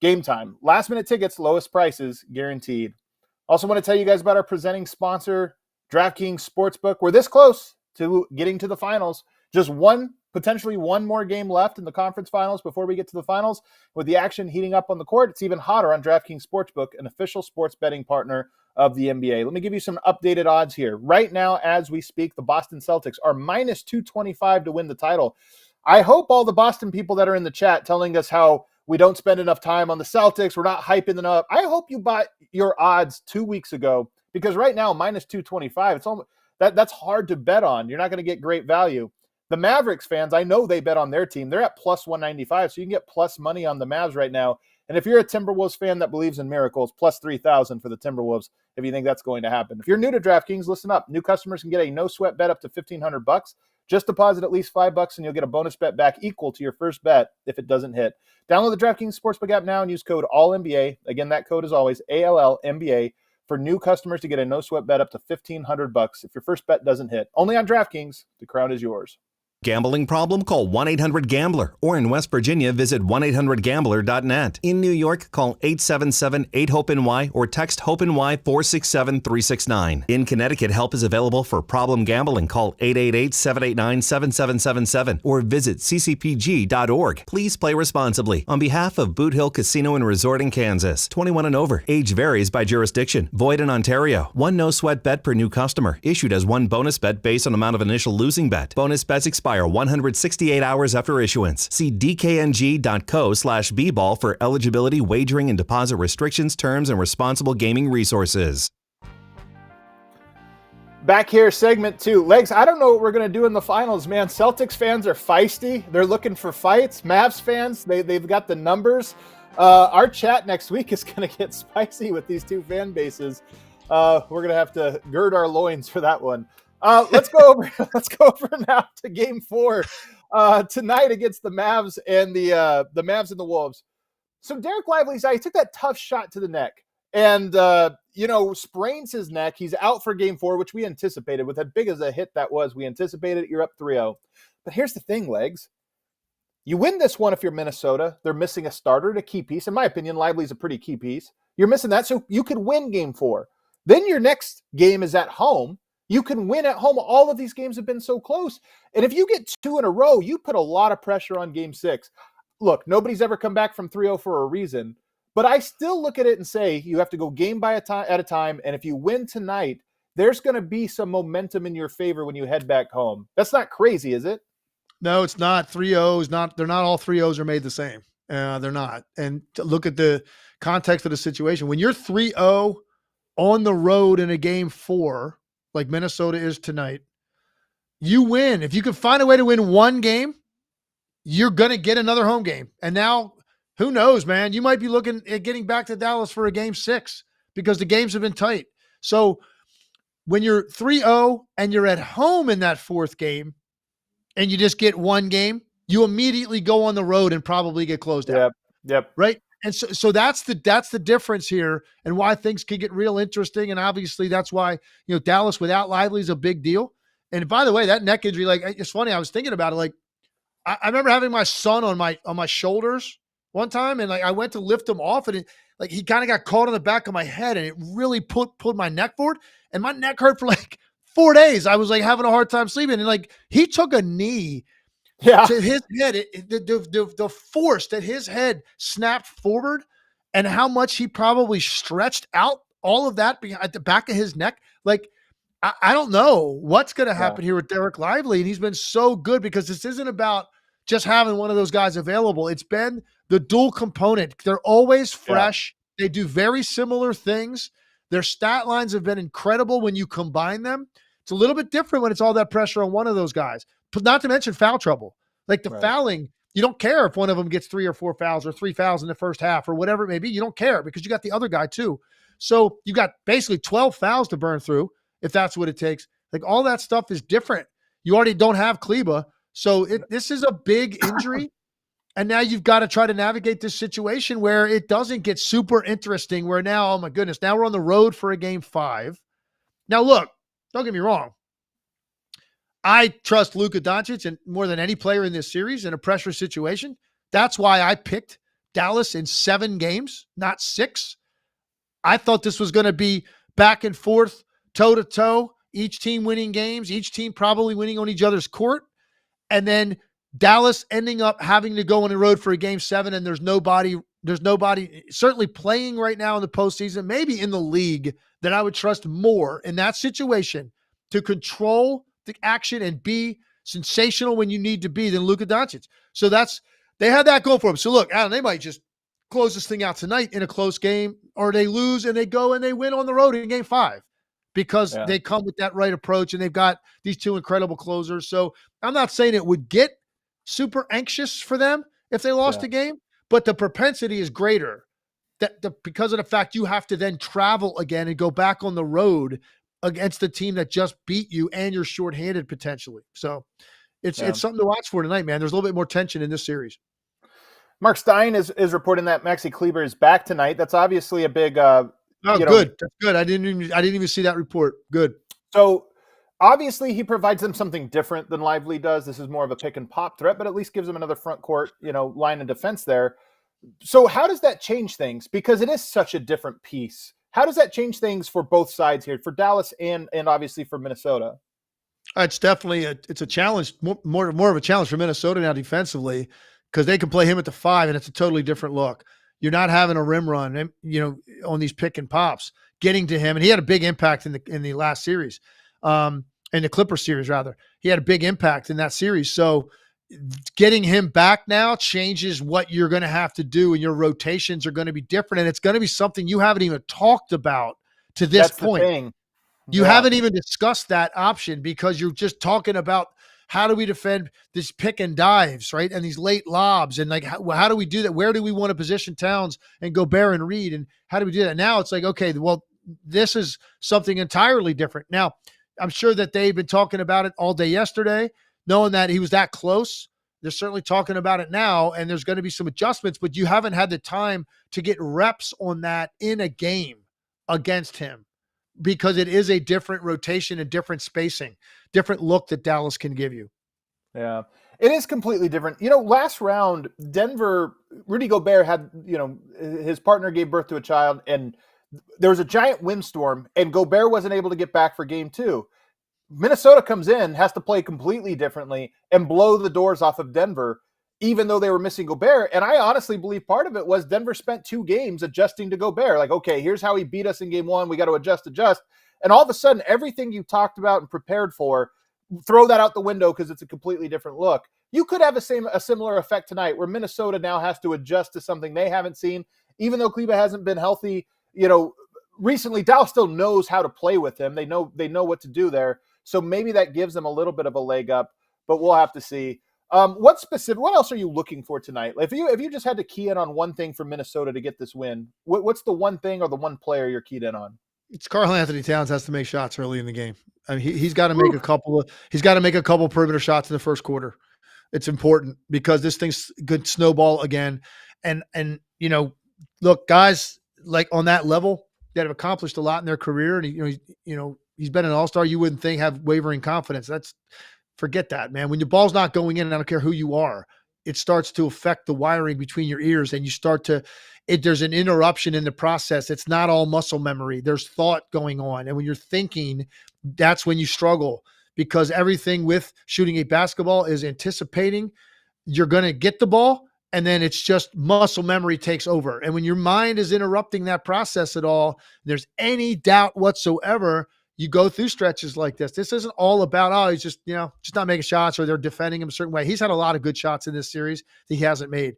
Game Time. Last-minute tickets, lowest prices, guaranteed. Also want to tell you guys about our presenting sponsor, DraftKings Sportsbook. We're this close to getting to the finals. Just potentially one more game left in the conference finals before we get to the finals. With the action heating up on the court, it's even hotter on DraftKings Sportsbook, an official sports betting partner of the NBA. Let me give you some updated odds here. Right now, as we speak, the Boston Celtics are minus 225 to win the title. I hope all the Boston people that are in the chat telling us how we don't spend enough time on the Celtics, we're not hyping them up. I hope you bought your odds 2 weeks ago, because right now, minus 225, it's almost that's hard to bet on. You're not going to get great value. The Mavericks fans, I know they bet on their team. They're at plus 195, so you can get plus money on the Mavs right now. And if you're a Timberwolves fan that believes in miracles, plus 3,000 for the Timberwolves if you think that's going to happen. If you're new to DraftKings, listen up. New customers can get a no-sweat bet up to $1,500. Just deposit at least $5 and you'll get a bonus bet back equal to your first bet if it doesn't hit. Download the DraftKings Sportsbook app now and use code ALLNBA. Again, that code is always ALLNBA for new customers to get a no-sweat bet up to $1,500 if your first bet doesn't hit. Only on DraftKings. The crown is yours. Gambling problem? Call 1-800-GAMBLER. Or in West Virginia, visit 1-800-GAMBLER.net. In New York, call 877-8-HOPE-NY or text HOPE-NY 467-369. In Connecticut, help is available for problem gambling. Call 888-789-7777 or visit ccpg.org. Please play responsibly. On behalf of Boot Hill Casino and Resort in Kansas, 21 and over. Age varies by jurisdiction. Void in Ontario. One no-sweat bet per new customer. Issued as one bonus bet based on amount of initial losing bet. Bonus bets expire 168 hours after issuance. See dkng.co/bball for eligibility, wagering, and deposit restrictions, terms, and responsible gaming resources. Back here, segment 2. Legs, I don't know what we're going to do in the finals, man. Celtics fans are feisty. They're looking for fights. Mavs fans, they've got the numbers. Our chat next week is going to get spicy with these two fan bases. We're going to have to gird our loins for that one. Let's go over now to Game 4 tonight against the Mavs and the Mavs and the Wolves. So Derek Lively's he took that tough shot to the neck and sprains his neck. He's out for Game 4, which we anticipated. With as big as a hit that was, we anticipated it. You're up 3-0. But here's the thing, Legs. You win this one if you're Minnesota. They're missing a starter, a key piece. In my opinion, Lively's a pretty key piece. You're missing that, so you could win Game 4. Then your next game is at home. You can win at home. All of these games have been so close. And if you get 2 in a row, you put a lot of pressure on Game 6. Look, nobody's ever come back from 3-0 for a reason. But I still look at it and say you have to go game at a time. And if you win tonight, there's going to be some momentum in your favor when you head back home. That's not crazy, is it? No, it's not. 3-0 is not. They're not all 3-0s are made the same. They're not. And to look at the context of the situation. When you're 3-0 on the road in a game 4, like Minnesota is tonight, you win. If you can find a way to win one game, you're going to get another home game. And now, who knows, man? You might be looking at getting back to Dallas for a game 6 because the games have been tight. So when you're 3-0 and you're at home in that 4th game and you just get one game, you immediately go on the road and probably get closed out. Yep. Right? And so that's the difference here and why things can get real interesting. And obviously that's why, Dallas without Lively is a big deal. And by the way, that neck injury, like, it's funny. I was thinking about it. Like, I remember having my son on my shoulders one time, and like I went to lift him off, and he kind of got caught on the back of my head, and it really pulled my neck forward, and my neck hurt for like 4 days. I was like having a hard time sleeping, and like he took a knee to his head. The force that his head snapped forward, and how much he probably stretched out all of that at the back of his neck. Like, I don't know what's going to happen here with Derek Lively, and he's been so good because this isn't about just having one of those guys available. It's been the dual component. They're always fresh. Yeah. They do very similar things. Their stat lines have been incredible when you combine them. It's a little bit different when it's all that pressure on one of those guys, but not to mention foul trouble. Like the fouling, you don't care if one of them gets 3 or 4 fouls or 3 fouls in the first half or whatever it may be. You don't care because you got the other guy too. So you got basically 12 fouls to burn through if that's what it takes. Like all that stuff is different. You already don't have Kleber. So this is a big injury, and now you've got to try to navigate this situation where it doesn't get super interesting, where now, oh my goodness, now we're on the road for a game 5. Now, look, don't get me wrong. I trust Luka Doncic and more than any player in this series in a pressure situation. That's why I picked Dallas in 7 games, not 6. I thought this was going to be back and forth, toe-to-toe, each team winning games, each team probably winning on each other's court. And then Dallas ending up having to go on the road for a game 7, and there's nobody certainly playing right now in the postseason, maybe in the league, that I would trust more in that situation to control the action and be sensational when you need to be than Luka Doncic. So they had that going for them. So look, Adam, they might just close this thing out tonight in a close game, or they lose and they go and they win on the road in game 5. Because they come with that right approach, and they've got these 2 incredible closers. So I'm not saying it would get super anxious for them if they lost a game, but the propensity is greater because of the fact you have to then travel again and go back on the road against the team that just beat you, and you're shorthanded potentially. So it's something to watch for tonight, man. There's a little bit more tension in this series. Mark Stein is reporting that Maxi Kleber is back tonight. That's obviously a big good. That's good. I didn't even see that report. Good. So obviously he provides them something different than Lively does. This is more of a pick and pop threat, but at least gives them another front court, line of defense there. So how does that change things? Because it is such a different piece. How does that change things for both sides here, for Dallas and obviously for Minnesota? It's definitely it's a challenge, more of a challenge for Minnesota now defensively, because they can play him at the 5, and it's a totally different look. You're not having a rim run, on these pick and pops, getting to him. And he had a big impact in the last series, in the Clippers series, rather. He had a big impact in that series. So getting him back now changes what you're going to have to do, and your rotations are going to be different. And it's going to be something you haven't even talked about to this point. You haven't even discussed that option because you're just talking about how do we defend this pick and dives, right? And these late lobs, and like, how do we do that? Where do we want to position Towns and Gobert and Reed? And how do we do that? Now it's like, okay, well, this is something entirely different. Now, I'm sure that they've been talking about it all day yesterday, knowing that he was that close. They're certainly talking about it now, and there's going to be some adjustments, but you haven't had the time to get reps on that in a game against him, because it is a different rotation, a different spacing, different look that Dallas can give you. Yeah, it is completely different. Last round, Denver, Rudy Gobert had, his partner gave birth to a child, and there was a giant windstorm, and Gobert wasn't able to get back for game 2. Minnesota comes in, has to play completely differently and blow the doors off of Denver. even though they were missing Gobert. And I honestly believe part of it was Denver spent 2 games adjusting to Gobert. Like, okay, here's how he beat us in game 1. We got to adjust. And all of a sudden, everything you talked about and prepared for, throw that out the window because it's a completely different look. You could have a similar effect tonight where Minnesota now has to adjust to something they haven't seen. Even though Kleber hasn't been healthy, recently, Dallas still knows how to play with him. They know what to do there. So maybe that gives them a little bit of a leg up, but we'll have to see. What else are you looking for tonight? If you just had to key in on one thing for Minnesota to get this win, what's the one thing or the one player you're keyed in on? It's Karl Anthony Towns has to make shots early in the game. I mean, he's got to make a couple perimeter shots in the first quarter. It's important because this thing's good snowball again. And look, guys like on that level that have accomplished a lot in their career, and he's been an all-star. You wouldn't think have wavering confidence. Forget that, man. When your ball's not going in, I don't care who you are, it starts to affect the wiring between your ears, and you start to. There's an interruption in the process. It's not all muscle memory. There's thought going on, and when you're thinking, that's when you struggle. Because everything with shooting a basketball is anticipating you're going to get the ball, and then it's just muscle memory takes over. And when your mind is interrupting that process at all, there's any doubt whatsoever, you go through stretches like this. This isn't all about, he's just not making shots or they're defending him a certain way. He's had a lot of good shots in this series that he hasn't made.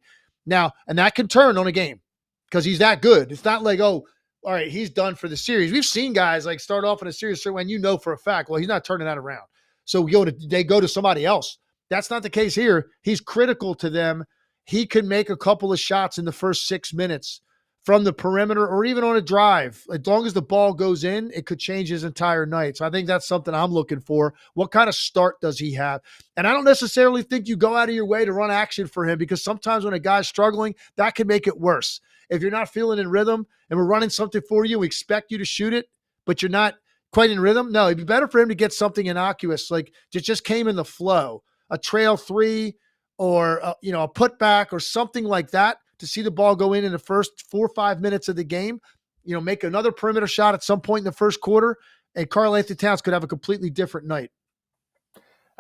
Now, and that can turn on a game because he's that good. It's not like, all right, he's done for the series. We've seen guys like start off in a series when for a fact, well, he's not turning that around. So they go to somebody else. That's not the case here. He's critical to them. He can make a couple of shots in the first 6 minutes from the perimeter or even on a drive. As long as the ball goes in, it could change his entire night. So I think that's something I'm looking for. What kind of start does he have? And I don't necessarily think you go out of your way to run action for him because sometimes when a guy's struggling, that can make it worse. If you're not feeling in rhythm and we're running something for you, we expect you to shoot it, but you're not quite in rhythm. No, it'd be better for him to get something innocuous, like it just came in the flow, a trail 3 or a putback or something like that to see the ball go in the first 4 or 5 minutes of the game, make another perimeter shot at some point in the first quarter, and Karl Anthony Towns could have a completely different night.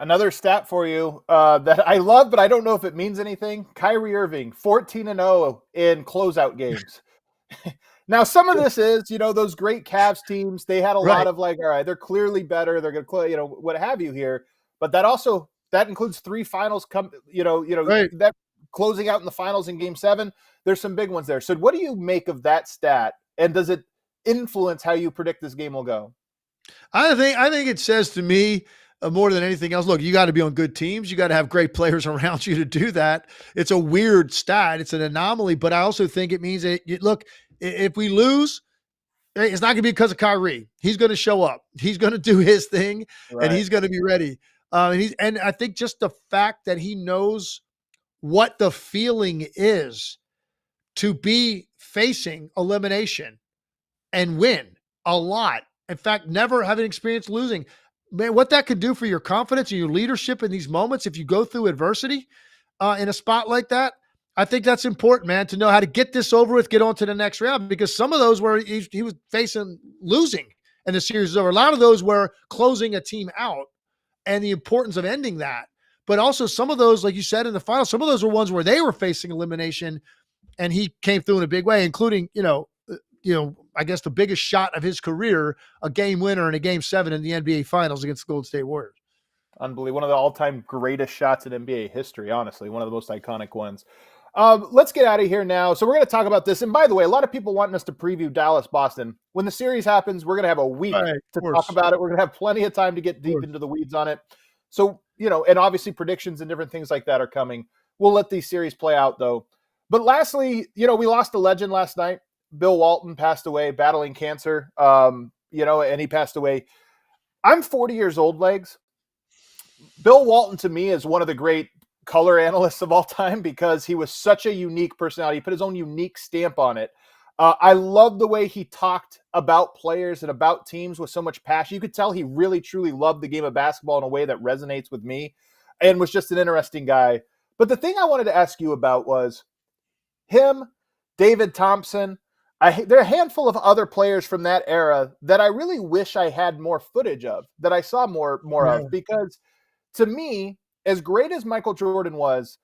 Another stat for you that I love, but I don't know if it means anything. Kyrie Irving, 14-0 in closeout games. Now, some of this is, those great Cavs teams, they had a lot of all right, they're clearly better. They're going to, what have you here. But that includes 3 finals that closing out in the finals in game 7. There's some big ones there. So what do you make of that stat? And does it influence how you predict this game will go? I think it says to me more than anything else, look, you got to be on good teams. You got to have great players around you to do that. It's a weird stat. It's an anomaly, but I also think it means that, look, if we lose, it's not going to be because of Kyrie. He's going to show up. He's going to do his thing, and he's going to be ready. And I think just the fact that he knows what the feeling is to be facing elimination and win a lot. In fact, never having experienced losing. Man, what that could do for your confidence and your leadership in these moments if you go through adversity in a spot like that. I think that's important, man, to know how to get this over with, get on to the next round, because some of those were he was facing losing and the series is over. A lot of those were closing a team out and the importance of ending that. But also some of those, like you said in the final, some of those were ones where they were facing elimination and he came through in a big way, including, I guess the biggest shot of his career, a game winner in a game 7 in the NBA Finals against the Golden State Warriors. Unbelievable. One of the all-time greatest shots in NBA history, honestly. One of the most iconic ones. Let's get out of here now. So we're going to talk about this. And by the way, a lot of people wanting us to preview Dallas-Boston. When the series happens, we're going to have a week to talk about it. We're going to have plenty of time to get deep into the weeds on it. So, and obviously predictions and different things like that are coming. We'll let these series play out, though. But lastly, we lost a legend last night. Bill Walton passed away battling cancer, and he passed away. I'm 40 years old, Legs. Bill Walton, to me, is one of the great color analysts of all time because he was such a unique personality. He put his own unique stamp on it. I love the way he talked about players and about teams with so much passion. You could tell he really, truly loved the game of basketball in a way that resonates with me and was just an interesting guy. But the thing I wanted to ask you about was him, David Thompson. There are a handful of other players from that era that I really wish I had more footage of, that I saw more of, because to me, as great as Michael Jordan was,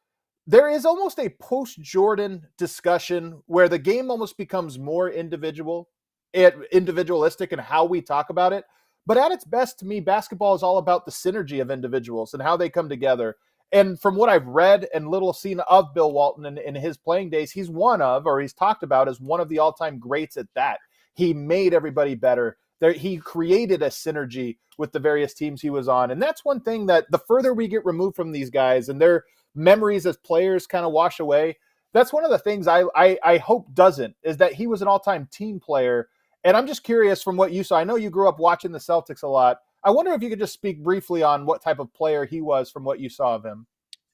there is almost a post-Jordan discussion where the game almost becomes more individualistic in how we talk about it. But at its best, to me, basketball is all about the synergy of individuals and how they come together. And from what I've read and little seen of Bill Walton in his playing days, he's talked about as one of the all-time greats at that. He made everybody better. He created a synergy with the various teams he was on. And that's one thing that the further we get removed from these guys and their memories as players kind of wash away, that's one of the things I hope doesn't, is that he was an all-time team player. And I'm just curious from what you saw. I know you grew up watching the Celtics a lot. I wonder if you could just speak briefly on what type of player he was from what you saw of him.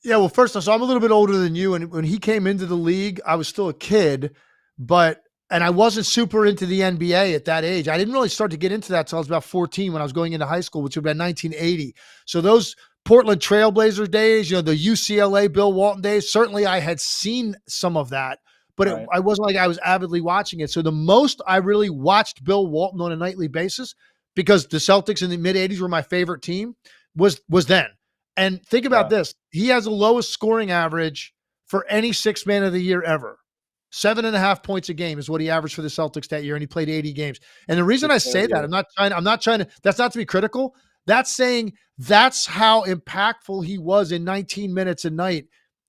Yeah, well, first, so I'm a little bit older than you. And when he came into the league, I was still a kid, and I wasn't super into the NBA at that age. I didn't really start to get into that until I was about 14 when I was going into high school, which would have been 1980. So those Portland Trailblazers days, the UCLA Bill Walton days, certainly I had seen some of that, but Right. I wasn't like I was avidly watching it. So the most I really watched Bill Walton on a nightly basis, because the Celtics in the mid-'80s were my favorite team, was then. And think about this. He has the lowest scoring average for any sixth man of the year ever. 7.5 points a game is what he averaged for the Celtics that year, and he played 80 games. And the reason I say that, I'm not trying to, that's not to be critical. That's saying that's how impactful he was in 19 minutes a night,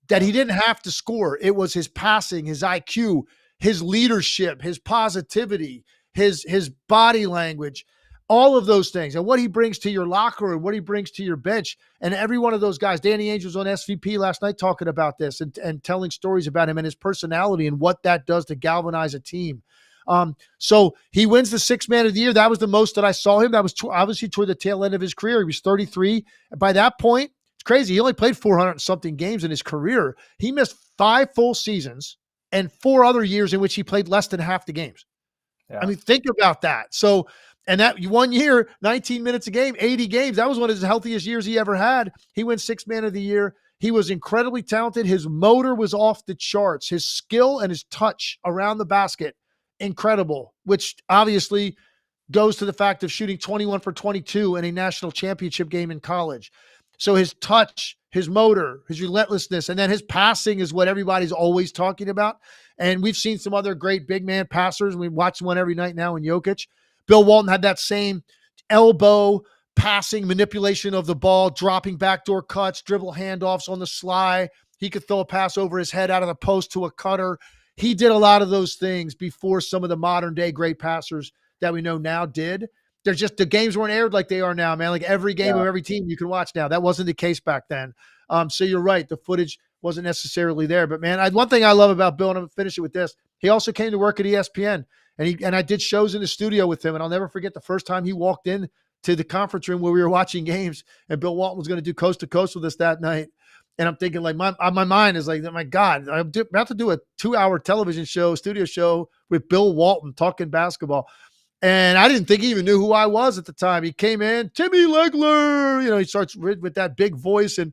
that he didn't have to score. It was his passing, his IQ, his leadership, his positivity, his body language, all of those things, and what he brings to your locker room, what he brings to your bench. And every one of those guys, Danny Ainge was on SVP last night talking about this and telling stories about him and his personality and what that does to galvanize a team. So he wins the sixth man of the year. That was the most that I saw him. That was obviously toward the tail end of his career. He was 33. By that point, it's crazy. He only played 400 something games in his career. He missed 5 full seasons and 4 other years in which he played less than half the games. Yeah. I mean, think about that. So, and that 1 year, 19 minutes a game, 80 games, that was one of his healthiest years he ever had. He wins sixth man of the year. He was incredibly talented. His motor was off the charts. His skill and his touch around the basket, incredible, which obviously goes to the fact of shooting 21 for 22 in a national championship game in college. So his touch, his motor, his relentlessness, and then his passing is what everybody's always talking about. And we've seen some other great big man passers. We watch one every night now in Jokic. Bill Walton had that same elbow passing, manipulation of the ball, dropping backdoor cuts, dribble handoffs on the sly. He could throw a pass over his head out of the post to a cutter. He did a lot of those things before some of the modern day great passers that we know now did. They're just, the games weren't aired like they are now, man. Like every game of every team you can watch now. That wasn't the case back then. So you're right. The footage wasn't necessarily there. But man, one thing I love about Bill, and I'm going to finish it with this, he also came to work at ESPN. And I did shows in the studio with him, and I'll never forget the first time he walked in to the conference room where we were watching games, and Bill Walton was going to do coast to coast with us that night. And I'm thinking, like, my mind is like, my God, I'm about to do a 2-hour television show, studio show with Bill Walton talking basketball. And I didn't think he even knew who I was at the time. He came in, Timmy Legler, he starts with that big voice. And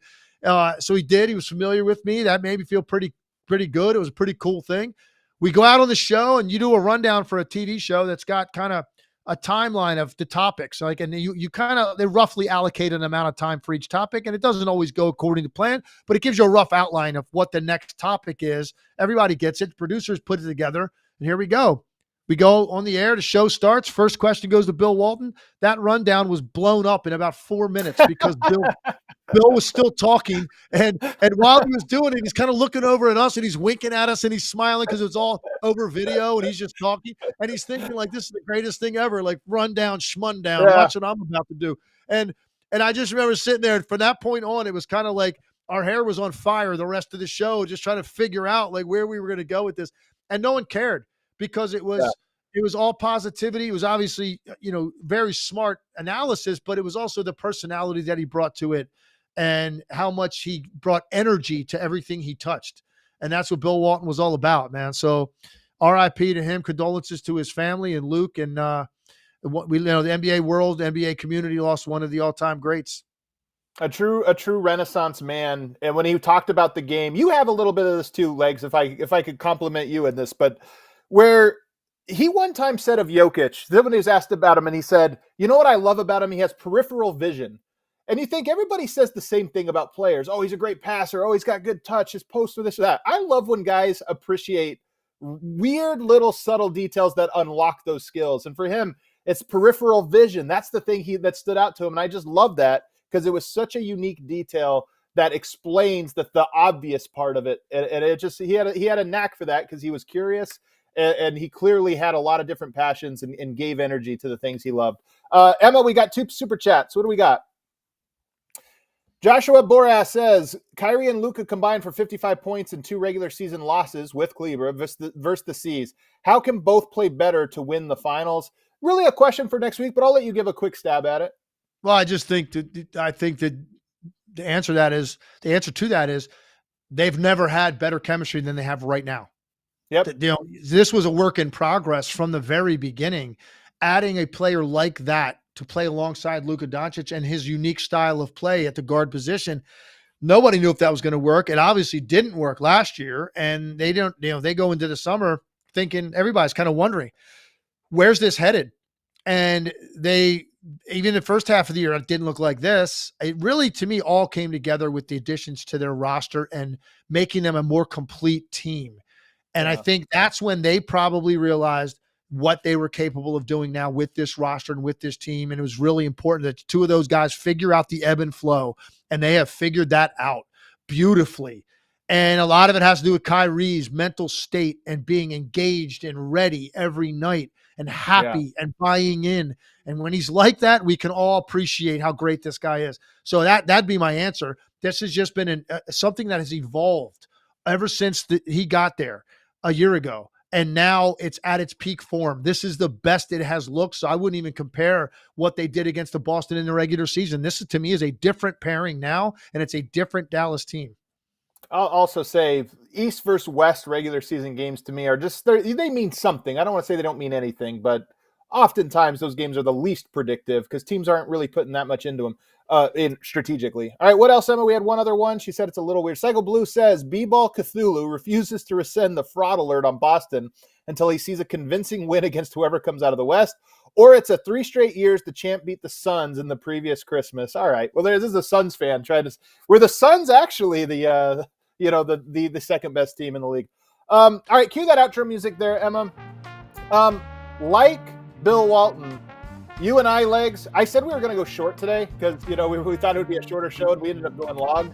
so he did. He was familiar with me. That made me feel pretty good. It was a pretty cool thing. We go out on the show and you do a rundown for a TV show that's got kind of a timeline of the topics. Like, and they roughly allocate an amount of time for each topic, and it doesn't always go according to plan, but it gives you a rough outline of what the next topic is. Everybody gets it. Producers put it together, and here we go. We go on the air. The show starts. First question goes to Bill Walton. That rundown was blown up in about 4 minutes because Bill was still talking. And while he was doing it, he's kind of looking over at us and he's winking at us and he's smiling because it's all over video and he's just talking. And he's thinking like, this is the greatest thing ever. Like rundown, schmundown. Watch what I'm about to do. And I just remember sitting there, and from that point on, it was kind of like our hair was on fire the rest of the show, just trying to figure out like where we were going to go with this. And no one cared, because it was all positivity. It was obviously, very smart analysis, but it was also the personality that he brought to it and how much he brought energy to everything he touched. And that's what Bill Walton was all about, man. So RIP to him, condolences to his family and Luke. And the NBA world, the NBA community lost one of the all-time greats. A true Renaissance man. And when he talked about the game, you have a little bit of this too, Legs, if I could compliment you in this, but where he one time said of Jokic, somebody was asked about him and he said, you know what I love about him? He has peripheral vision. And you think everybody says the same thing about players. Oh, he's a great passer. Oh, he's got good touch. His post or this or that. I love when guys appreciate weird little subtle details that unlock those skills. And for him, it's peripheral vision. That's the thing that stood out to him. And I just love that because it was such a unique detail that explains the obvious part of it. And it just, he had a knack for that because he was curious and he clearly had a lot of different passions and gave energy to the things he loved. Emma, we got 2 super chats. What do we got? Joshua Boras says, Kyrie and Luka combined for 55 points in 2 regular season losses with Kleber versus the C's. How can both play better to win the finals? Really a question for next week, but I'll let you give a quick stab at it. Well, I think that the answer to that is they've never had better chemistry than they have right now. Yep. This was a work in progress from the very beginning. Adding a player like that to play alongside Luka Doncic and his unique style of play at the guard position, nobody knew if that was going to work. It obviously didn't work last year, and they go into the summer thinking, everybody's kind of wondering, where's this headed? And even the first half of the year, it didn't look like this. It really, to me, all came together with the additions to their roster and making them a more complete team. And I think that's when they probably realized what they were capable of doing now with this roster and with this team. And it was really important that 2 of those guys figure out the ebb and flow, and they have figured that out beautifully. And a lot of it has to do with Kyrie's mental state and being engaged and ready every night and happy and buying in. And when he's like that, we can all appreciate how great this guy is. So that'd be my answer. This has just been something that has evolved ever since he got there a year ago. And now it's at its peak form. This is the best it has looked. So I wouldn't even compare what they did against the Boston in the regular season. This, to me, is a different pairing now, and it's a different Dallas team. I'll also say East versus West regular season games to me are just, they mean something. I don't want to say they don't mean anything, but oftentimes those games are the least predictive because teams aren't really putting that much into them strategically. All right, what else, Emma? We had one other one. She said it's a little weird. Cycle Blue says, B-Ball Cthulhu refuses to rescind the fraud alert on Boston until he sees a convincing win against whoever comes out of the West, or it's a 3 straight years the champ beat the Suns in the previous Christmas. All right, well, this is a Suns fan trying to, were the Suns actually the second best team in the league. All right, cue that outro music there, Emma. Like Bill Walton, you and I, Legs, I said we were going to go short today because, we thought it would be a shorter show and we ended up going long.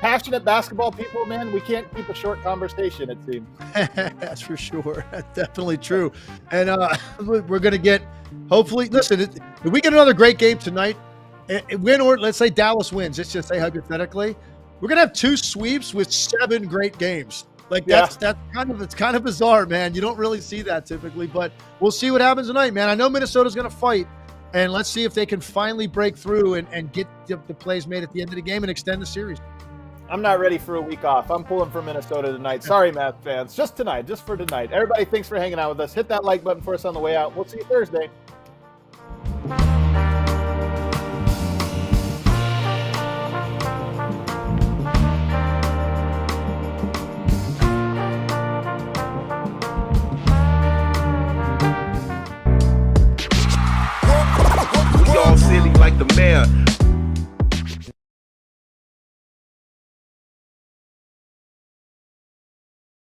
Passionate basketball people, man, we can't keep a short conversation, it seems. That's for sure. That's definitely true. And we're going to get, hopefully, listen, if we get another great game tonight, win or let's say Dallas wins, let's just say hypothetically, we're going to have 2 sweeps with 7 great games. Like that's kind of bizarre, man. You don't really see that typically, but we'll see what happens tonight, man. I know Minnesota's going to fight, and let's see if they can finally break through and get the plays made at the end of the game and extend the series. I'm not ready for a week off. I'm pulling for Minnesota tonight. Sorry, Matt fans. Just for tonight. Everybody, thanks for hanging out with us. Hit that like button for us on the way out. We'll see you Thursday. Silly like the mayor.